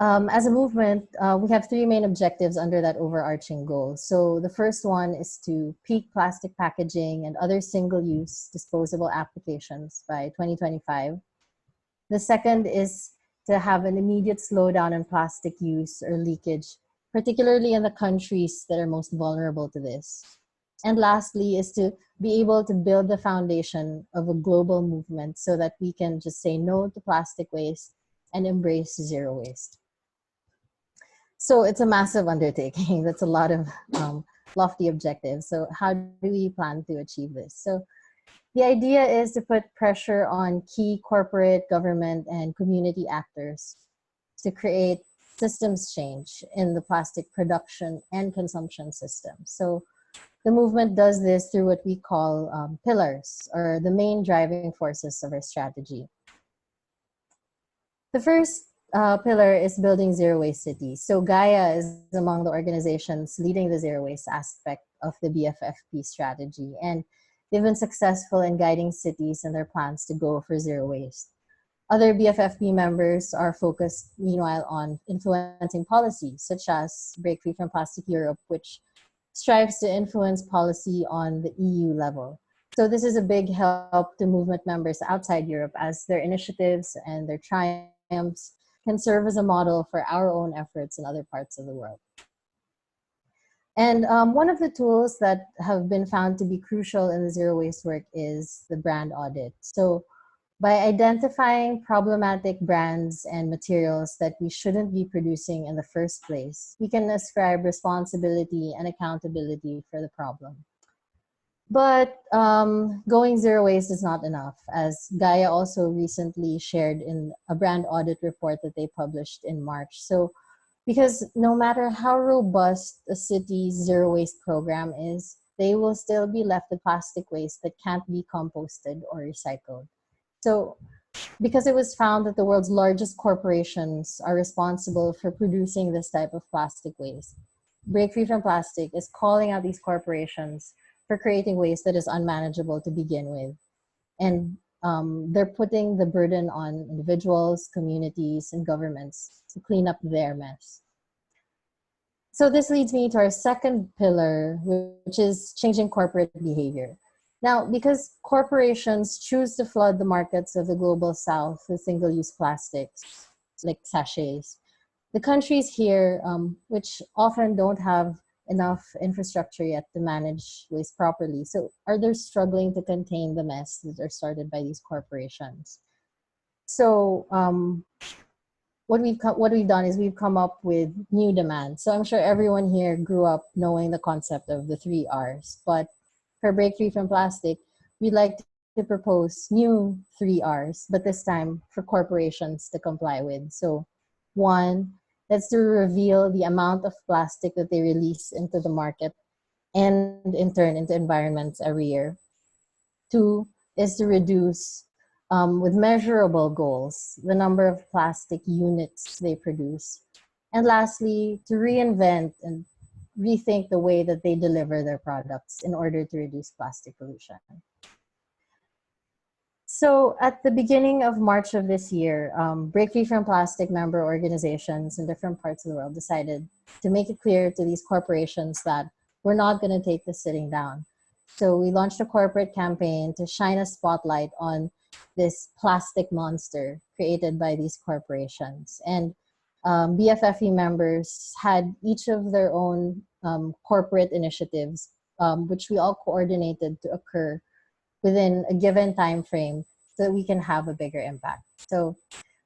As a movement, we have three main objectives under that overarching goal. So the first one is to peak plastic packaging and other single-use disposable applications by 2025. The second is to have an immediate slowdown in plastic use or leakage, particularly in the countries that are most vulnerable to this. And lastly is to be able to build the foundation of a global movement so that we can just say no to plastic waste and embrace zero waste. So it's a massive undertaking. That's a lot of lofty objectives. So how do we plan to achieve this? So the idea is to put pressure on key corporate, government, and community actors to create systems change in the plastic production and consumption system. So the movement does this through what we call pillars, or the main driving forces of our strategy. The first pillar is building zero waste cities. So Gaia is among the organizations leading the zero waste aspect of the BFFP strategy, and they've been successful in guiding cities in their plans to go for zero waste. Other BFFP members are focused, meanwhile, on influencing policy, such as Break Free from Plastic Europe, which strives to influence policy on the EU level. So this is a big help to movement members outside Europe, as their initiatives and their triumphs can serve as a model for our own efforts in other parts of the world. And one of the tools that have been found to be crucial in the zero waste work is the brand audit. So by identifying problematic brands and materials that we shouldn't be producing in the first place, we can ascribe responsibility and accountability for the problem. But going zero waste is not enough, as Gaia also recently shared in a brand audit report that they published in March. So, because no matter how robust a city's zero waste program is, they will still be left with plastic waste that can't be composted or recycled. So, because it was found that the world's largest corporations are responsible for producing this type of plastic waste, Break Free from Plastic is calling out these corporations for creating waste that is unmanageable to begin with. And they're putting the burden on individuals, communities, and governments to clean up their mess. So this leads me to our second pillar, which is changing corporate behavior. Now, because corporations choose to flood the markets of the global south with single-use plastics, like sachets, the countries here, which often don't have enough infrastructure yet to manage waste properly, so they're struggling to contain the mess that are started by these corporations. So what we've done is we've come up with new demands. So I'm sure everyone here grew up knowing the concept of the 3 R's, but for Break Free from Plastic, we'd like to propose new 3 R's, but this time for corporations to comply with. So 1, that's to reveal the amount of plastic that they release into the market and in turn into environments every year. 2 is to reduce, with measurable goals, the number of plastic units they produce. And lastly, to reinvent and rethink the way that they deliver their products in order to reduce plastic pollution. So at the beginning of March of this year, Break Free from Plastic member organizations in different parts of the world decided to make it clear to these corporations that we're not going to take this sitting down. So we launched a corporate campaign to shine a spotlight on this plastic monster created by these corporations. And BFFE members had each of their own corporate initiatives, which we all coordinated to occur within a given time frame so that we can have a bigger impact. So,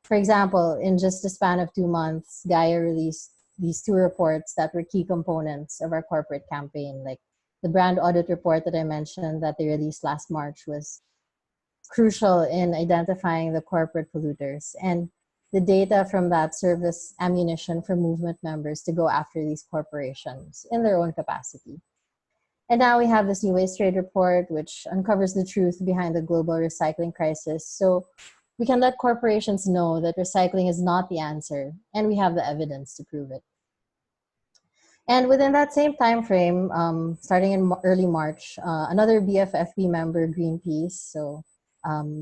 for example, in just a span of 2 months, Gaia released these 2 reports that were key components of our corporate campaign. Like the brand audit report that I mentioned that they released last March was crucial in identifying the corporate polluters. And the data from that served as ammunition for movement members to go after these corporations in their own capacity. And now we have this new waste trade report, which uncovers the truth behind the global recycling crisis. So we can let corporations know that recycling is not the answer, and we have the evidence to prove it. And within that same time frame, starting in early March, another BFFB member, Greenpeace, so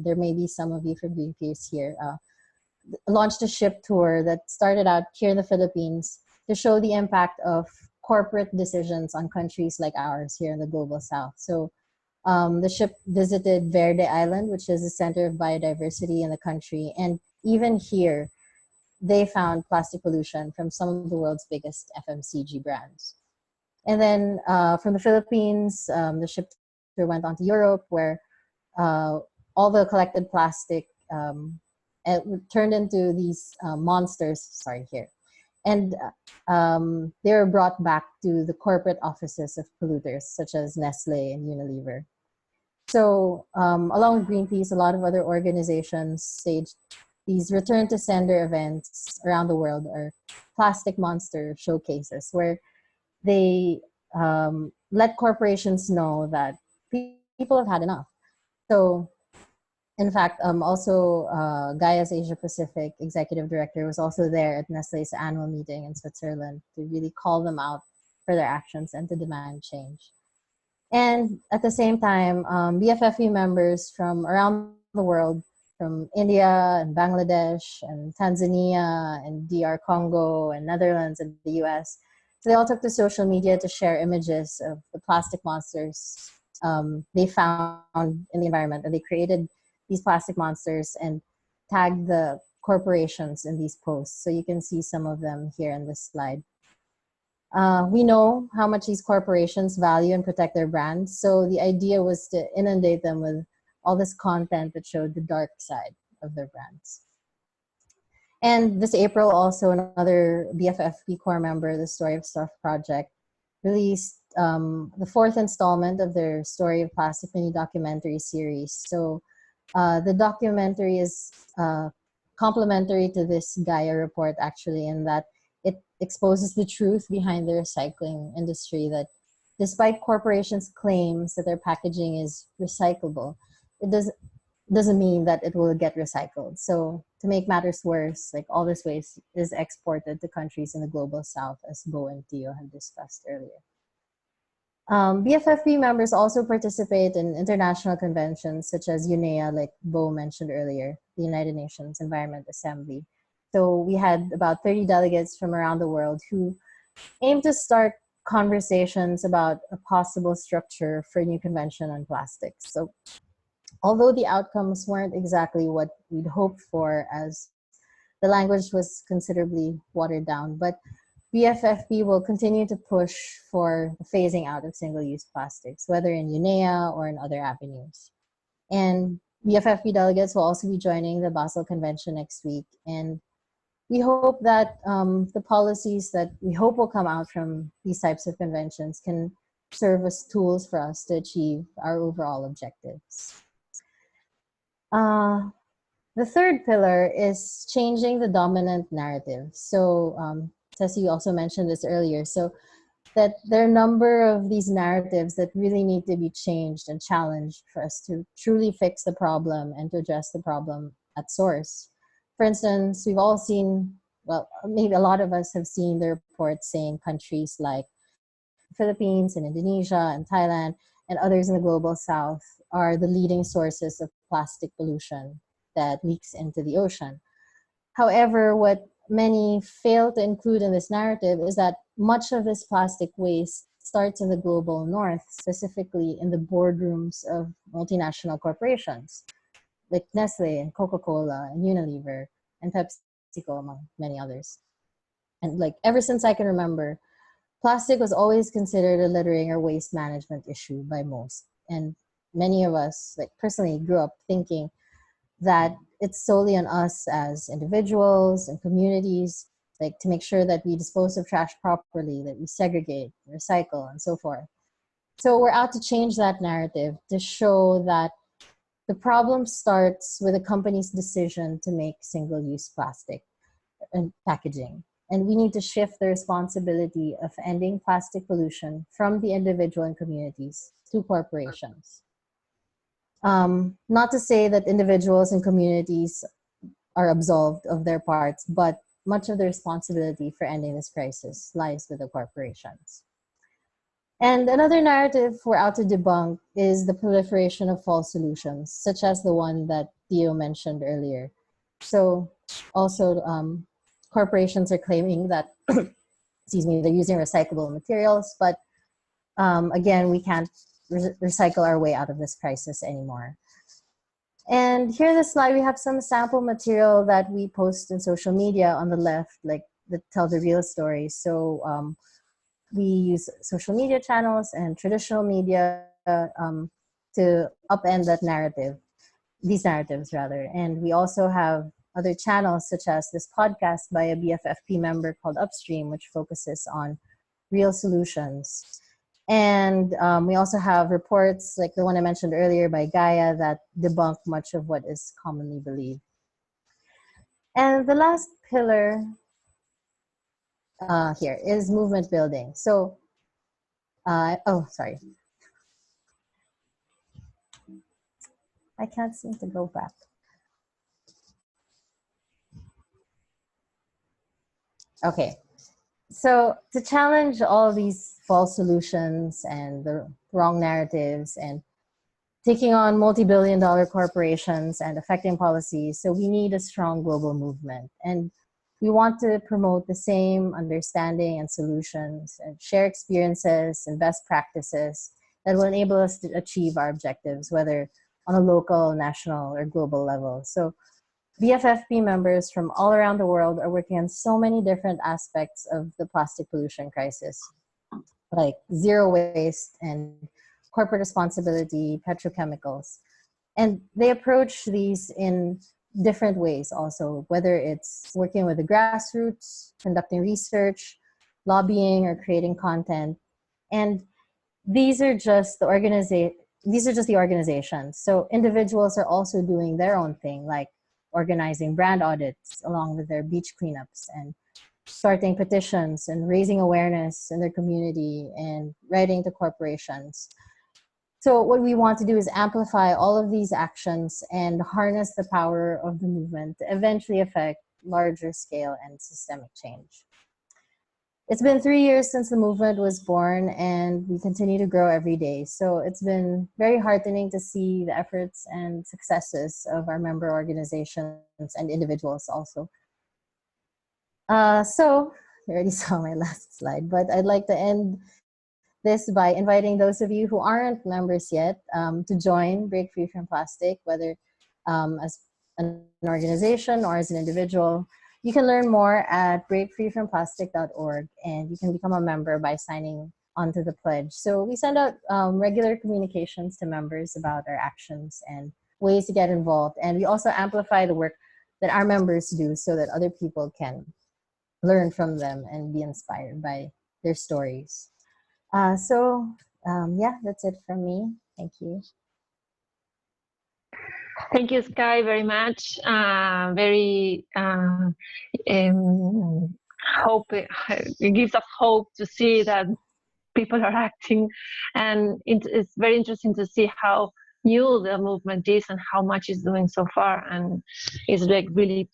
there may be some of you from Greenpeace here, launched a ship tour that started out here in the Philippines to show the impact of corporate decisions on countries like ours here in the global south. So the ship visited Verde Island, which is the center of biodiversity in the country. And even here, they found plastic pollution from some of the world's biggest FMCG brands. And then from the Philippines, the ship tour went on to Europe, where all the collected plastic turned into these monsters, here. And they were brought back to the corporate offices of polluters, such as Nestle and Unilever. So along with Greenpeace, a lot of other organizations staged these return to sender events around the world, or plastic monster showcases, where they let corporations know that people have had enough. So in fact, also Gaia's Asia Pacific executive director was also there at Nestle's annual meeting in Switzerland to really call them out for their actions and to demand change. And at the same time, BFFE members from around the world, from India and Bangladesh and Tanzania and DR Congo and Netherlands and the US, so they all took to social media to share images of the plastic monsters they found in the environment, and they created these plastic monsters and tagged the corporations in these posts. So you can see some of them here in this slide. We know how much these corporations value and protect their brands. So the idea was to inundate them with all this content that showed the dark side of their brands. And this April, also another BFFP core member, the Story of Stuff project, released the 4th installment of their Story of Plastic mini documentary series. So the documentary is complementary to this Gaia report, actually, in that it exposes the truth behind the recycling industry, that despite corporations' claims that their packaging is recyclable, it doesn't mean that it will get recycled. So to make matters worse, like all this waste is exported to countries in the global south, as Bo and Theo had discussed earlier. BFFP members also participate in international conventions such as UNEA, like Bo mentioned earlier, the United Nations Environment Assembly. So we had about 30 delegates from around the world who aim to start conversations about a possible structure for a new convention on plastics. So although the outcomes weren't exactly what we'd hoped for, as the language was considerably watered down, but BFFP will continue to push for the phasing out of single-use plastics, whether in UNEA or in other avenues. And BFFP delegates will also be joining the Basel Convention next week. And we hope that the policies that we hope will come out from these types of conventions can serve as tools for us to achieve our overall objectives. The third pillar is changing the dominant narrative. So Tessie also mentioned this earlier, so that there are a number of these narratives that really need to be changed and challenged for us to truly fix the problem and to address the problem at source. For instance, we've all seen, well, maybe a lot of us have seen the reports saying countries like the Philippines and Indonesia and Thailand and others in the global south are the leading sources of plastic pollution that leaks into the ocean. However, what many fail to include in this narrative is that much of this plastic waste starts in the global north, specifically in the boardrooms of multinational corporations like Nestle and Coca-Cola and Unilever and PepsiCo, among many others. And like ever since I can remember, plastic was always considered a littering or waste management issue by most. And many of us, like personally, grew up thinking that it's solely on us as individuals and communities, like to make sure that we dispose of trash properly, that we segregate, recycle, and so forth. So we're out to change that narrative to show that the problem starts with a company's decision to make single-use plastic and packaging. And we need to shift the responsibility of ending plastic pollution from the individual and communities to corporations. Not to say that individuals and communities are absolved of their parts, but much of the responsibility for ending this crisis lies with the corporations. And another narrative we're out to debunk is the proliferation of false solutions, such as the one that Theo mentioned earlier. So also corporations are claiming that, excuse me, they're using recyclable materials, but again, we can't recycle our way out of this crisis anymore. And here in this slide, we have some sample material that we post in social media on the left, like that tell the real story. So we use social media channels and traditional media to upend that narrative, these narratives rather. And we also have other channels such as this podcast by a BFFP member called Upstream, which focuses on real solutions. And we also have reports like the one I mentioned earlier by Gaia that debunk much of what is commonly believed. And the last pillar here is movement building. So, oh, sorry. I can't seem to go back. Okay, so to challenge all these false solutions and the wrong narratives and taking on multi-billion-dollar corporations and affecting policies, so we need a strong global movement. And we want to promote the same understanding and solutions and share experiences and best practices that will enable us to achieve our objectives, whether on a local, national, or global level. So BFFP members from all around the world are working on so many different aspects of the plastic pollution crisis, like zero waste and corporate responsibility, petrochemicals. And they approach these in different ways also, whether it's working with the grassroots, conducting research, lobbying, or creating content. And these are just the organizations. So individuals are also doing their own thing, like organizing brand audits along with their beach cleanups and starting petitions and raising awareness in their community and writing to corporations. So what we want to do is amplify all of these actions and harness the power of the movement to eventually affect larger scale and systemic change. It's been 3 years since the movement was born, and we continue to grow every day. So it's been very heartening to see the efforts and successes of our member organizations and individuals also. So you already saw my last slide, but I'd like to end this by inviting those of you who aren't members yet to join Break Free from Plastic, whether as an organization or as an individual. You can learn more at breakfreefromplastic.org, and you can become a member by signing onto the pledge. So we send out regular communications to members about our actions and ways to get involved. And we also amplify the work that our members do so that other people can learn from them and be inspired by their stories. Yeah, that's it from me. Thank you. Thank you, Sky, very much. Hope it gives us hope to see that people are acting, and it's very interesting to see how new the movement is and how much it's doing so far, and it's like really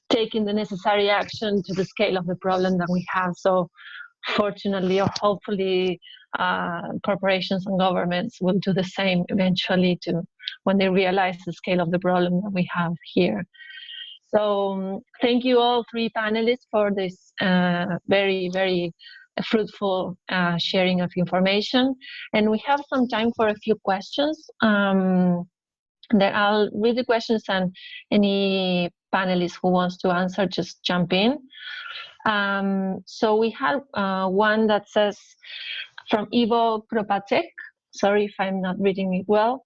taking the necessary action to the scale of the problem that we have. So fortunately or hopefully corporations and governments will do the same eventually when they realize the scale of the problem that we have here. So thank you all three panelists for this very, very fruitful sharing of information. And we have some time for a few questions. Then I'll read the questions, and any panelist who wants to answer, just jump in. So we have one that says from Ivo Kropacek. Sorry if I'm not reading it well.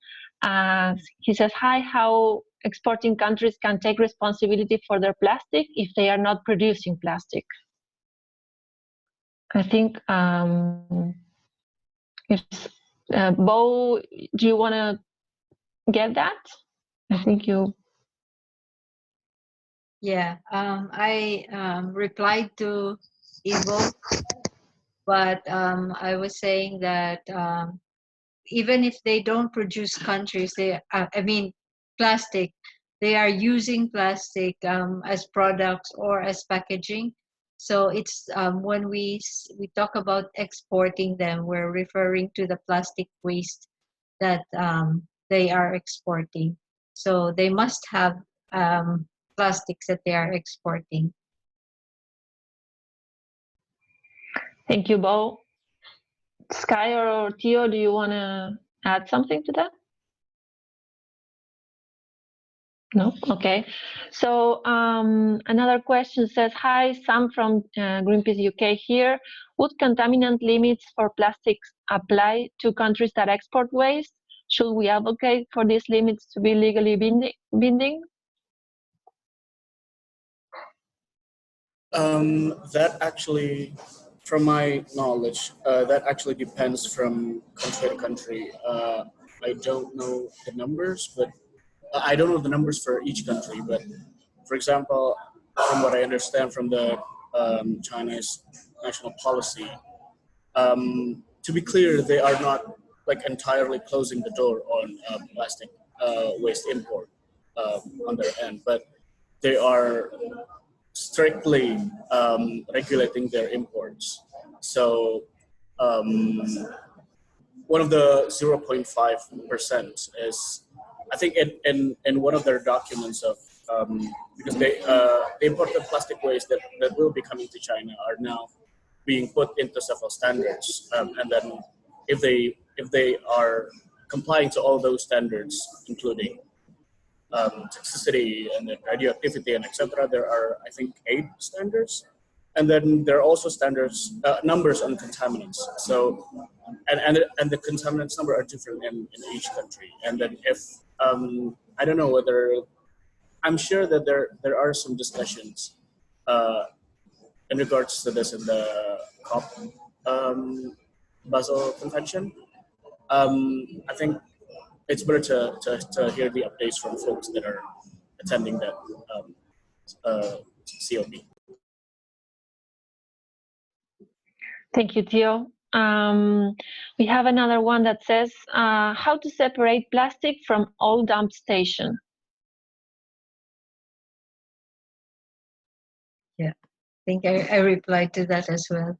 He says, hi, how exporting countries can take responsibility for their plastic if they are not producing plastic? I think if Bo, do you want to get that? I think you. Yeah, I replied to Ivo, but I was saying that even if they don't produce countries, I mean, plastic, they are using plastic as products or as packaging. So it's when we talk about exporting them, we're referring to the plastic waste that they are exporting. So they must have plastics that they are exporting. Thank you, Bo. Sky or Theo, do you want to add something to that? No? Okay. So another question says, hi, Sam from Greenpeace UK here. Would contaminant limits for plastics apply to countries that export waste? Should we advocate for these limits to be legally binding? That actually, from my knowledge, that actually depends from country to country. I don't know the numbers, but I don't know the numbers for each country. But for example, from what I understand from the Chinese national policy, to be clear, they are not like entirely closing the door on plastic waste import on their end, but they are strictly regulating their imports. So one of the 0.5% is, I think in one of their documents of, because they imported plastic waste that will be coming to China are now being put into several standards. And then if they are complying to all those standards, including toxicity and then radioactivity and etc., there are, I think, 8 standards. And then there are also standards, numbers on contaminants. So, and the contaminants number are different in each country. And then if, I don't know whether, I'm sure that there are some discussions in regards to this in the COP Basel Convention. I think it's better to hear the updates from folks that are attending that COP. Thank you, Theo. We have another one that says, how to separate plastic from all dump station? Yeah, I think I replied to that as well.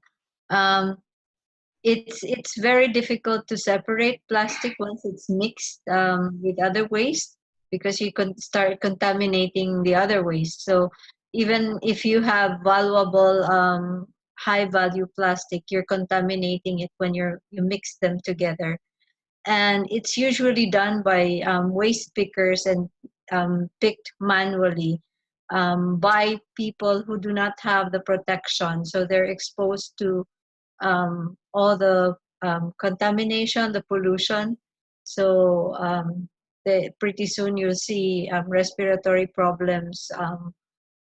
It's very difficult to separate plastic once it's mixed with other waste, because you can start contaminating the other waste. So even if you have valuable high value plastic, you're contaminating it when you mix them together. And it's usually done by waste pickers and picked manually by people who do not have the protection. So they're exposed to all the contamination, the pollution. So pretty soon you'll see respiratory problems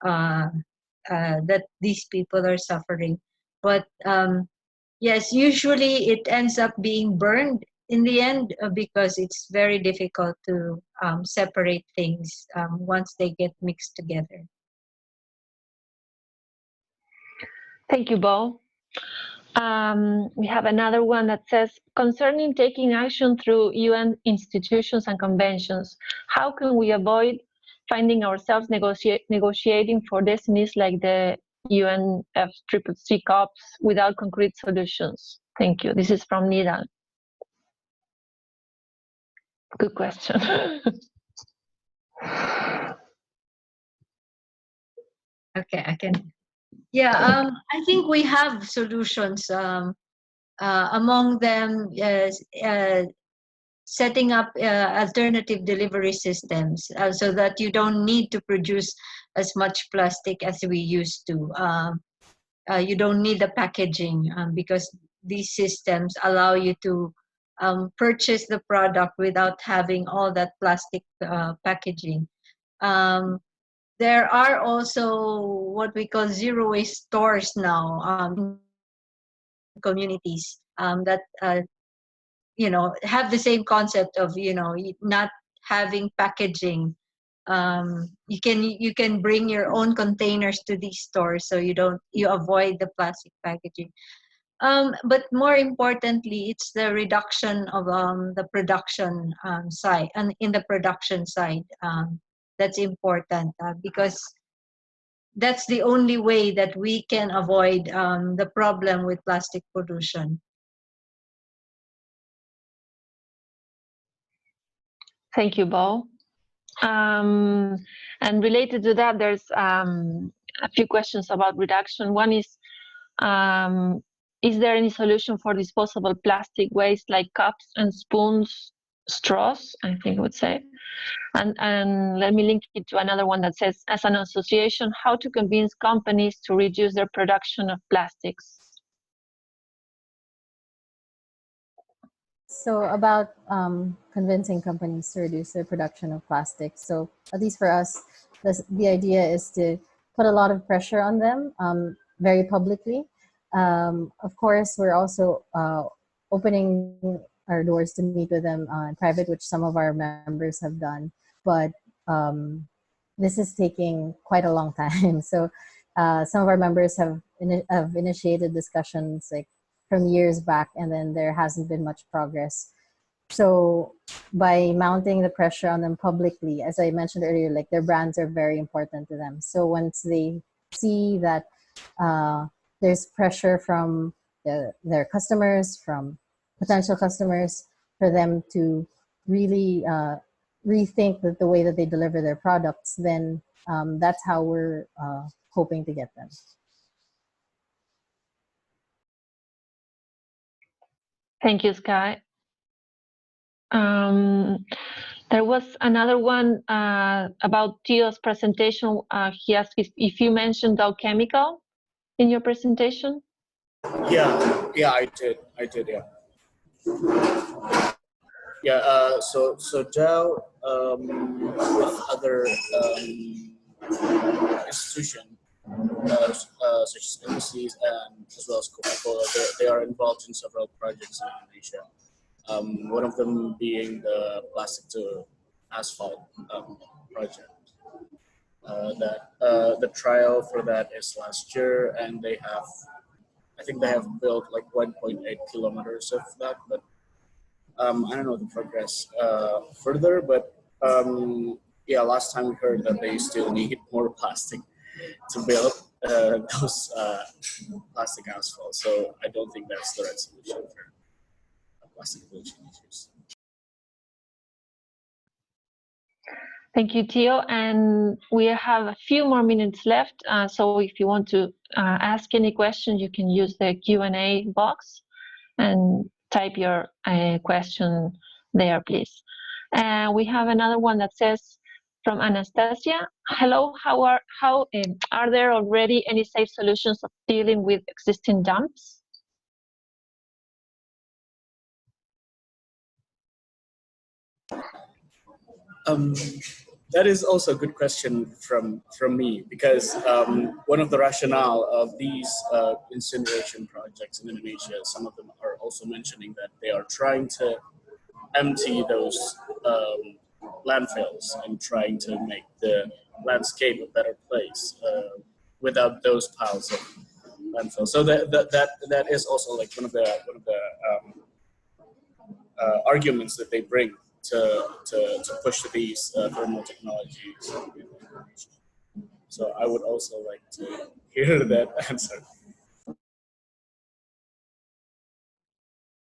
that these people are suffering. But yes, usually it ends up being burned in the end because it's very difficult to separate things once they get mixed together. Thank you, Bo. We have another one that says, concerning taking action through UN institutions and conventions, how can we avoid finding ourselves negotiating for destinies like the UNFCCC COPs without concrete solutions? Thank you. This is from Nidal. Good question. Okay, I can. Yeah, I think we have solutions. Among them, setting up alternative delivery systems so that you don't need to produce as much plastic as we used to. You don't need the packaging because these systems allow you to purchase the product without having all that plastic packaging. There are also what we call zero waste stores now in communities that have the same concept of not having packaging. You can bring your own containers to these stores, so you avoid the plastic packaging. But more importantly, it's the reduction of the production side, and in the production side, that's important because that's the only way that we can avoid the problem with plastic pollution. Thank you, Bo. And related to that, there's a few questions about reduction. One is there any solution for disposable plastic waste like cups and spoons, straws, I think I would say? And let me link it to another one that says, as an association, how to convince companies to reduce their production of plastics? So about convincing companies to reduce their production of plastic. So at least for us, the idea is to put a lot of pressure on them very publicly. Of course, we're also opening our doors to meet with them in private, which some of our members have done. But this is taking quite a long time. So some of our members have initiated discussions like from years back, and then there hasn't been much progress. So by mounting the pressure on them publicly, as I mentioned earlier, like their brands are very important to them. So once they see that there's pressure from their customers, from potential customers, for them to really rethink the way that they deliver their products, then that's how we're hoping to get them. Thank you, Sky. There was another one about Tio's presentation. He asked if you mentioned Dow Chemical in your presentation. Yeah, I did, yeah. Yeah, so Dow with other institutions such as Advocacy and as well as Coca-Cola, they are involved in several projects in Indonesia. One of them being the plastic to asphalt project. The trial for that is last year, and I think they have built like 1.8 kilometers of that, but I don't know the progress further, but yeah, last time we heard that they still need more plastic to build those plastic asphalt. So I don't think that's the right solution for plastic pollution issues. Thank you, Tio. And we have a few more minutes left. So if you want to ask any questions, you can use the Q&A box and type your question there, please. We have another one that says, from Anastasia, hello, are there already any safe solutions of dealing with existing dumps? That is also a good question from me, because one of the rationale of these incineration projects in Indonesia, some of them are also mentioning that they are trying to empty those landfills and trying to make the landscape a better place without those piles of landfills. So that is also like one of the arguments that they bring to push these thermal technologies. So I would also like to hear that answer.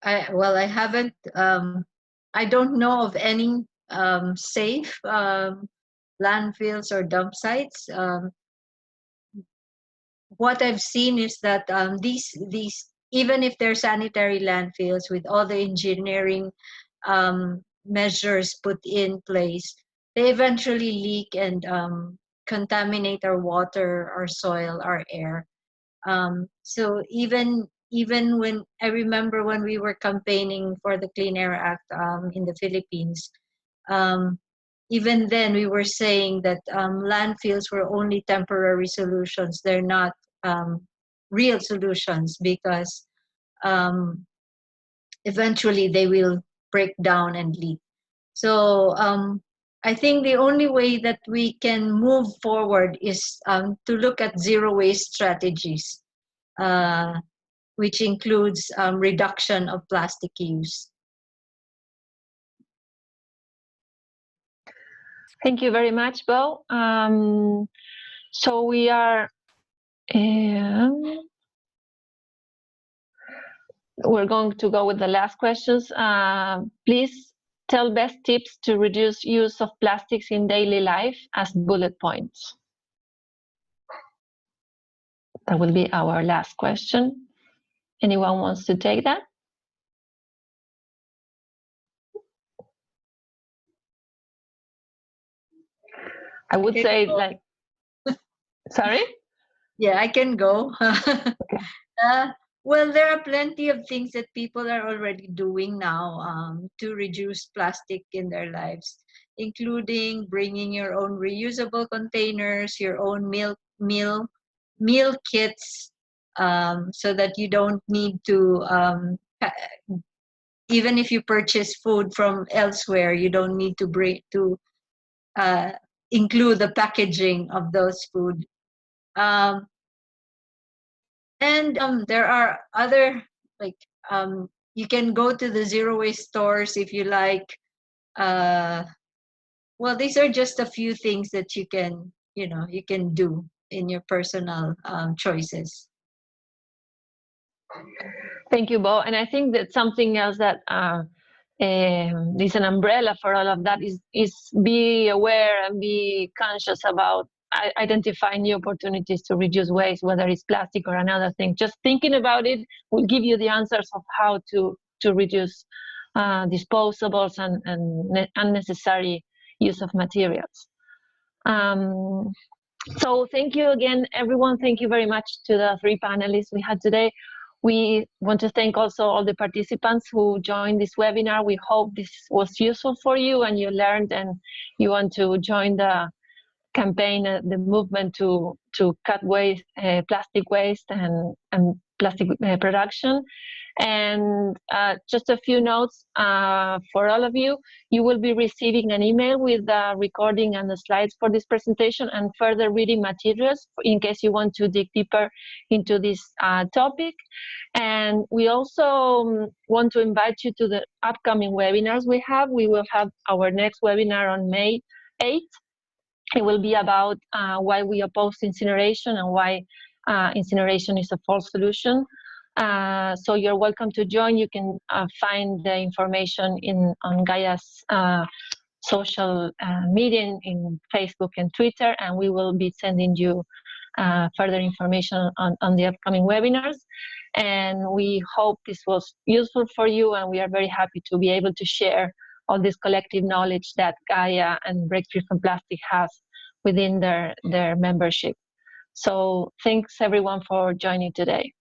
I haven't. I don't know of any safe landfills or dump sites. What I've seen is that these even if they're sanitary landfills with all the engineering measures put in place, they eventually leak and contaminate our water, our soil, our air. So even when I remember when we were campaigning for the Clean Air Act in the Philippines, even then we were saying that landfills were only temporary solutions. They're not real solutions, because eventually they will break down and leak. So I think the only way that we can move forward is to look at zero waste strategies, which includes reduction of plastic use. Thank you very much, Bo. So we are, we're going to go with the last questions. Please tell best tips to reduce use of plastics in daily life as bullet points. That will be our last question. Anyone wants to take that? I would say like, sorry? Yeah, I can go. Okay. Well, there are plenty of things that people are already doing now to reduce plastic in their lives, including bringing your own reusable containers, your own meal kits, so that you don't need to, even if you purchase food from elsewhere, you don't need to include the packaging of those food. And there are other, like, you can go to the zero waste stores if you like. Well, these are just a few things that you can do in your personal choices. Thank you, Bo. And I think that something else that is an umbrella for all of that is be aware and be conscious about identifying new opportunities to reduce waste, whether it's plastic or another thing. Just thinking about it will give you the answers of how to reduce disposables and unnecessary use of materials. So thank you again, everyone. Thank you very much to the 3 panelists we had today. We want to thank also all the participants who joined this webinar. We hope this was useful for you and you learned and you want to join the campaign, the movement to cut waste, plastic waste and plastic production. And just a few notes for all of you. You will be receiving an email with the recording and the slides for this presentation and further reading materials in case you want to dig deeper into this topic. And we also want to invite you to the upcoming webinars we have. We will have our next webinar on May 8th. It will be about why we oppose incineration and why incineration is a false solution. So you're welcome to join. You can find the information on Gaia's social media in Facebook and Twitter, and we will be sending you further information on the upcoming webinars. And we hope this was useful for you, and we are very happy to be able to share all this collective knowledge that Gaia and Breakthrough from Plastic has within their membership. So thanks everyone for joining today.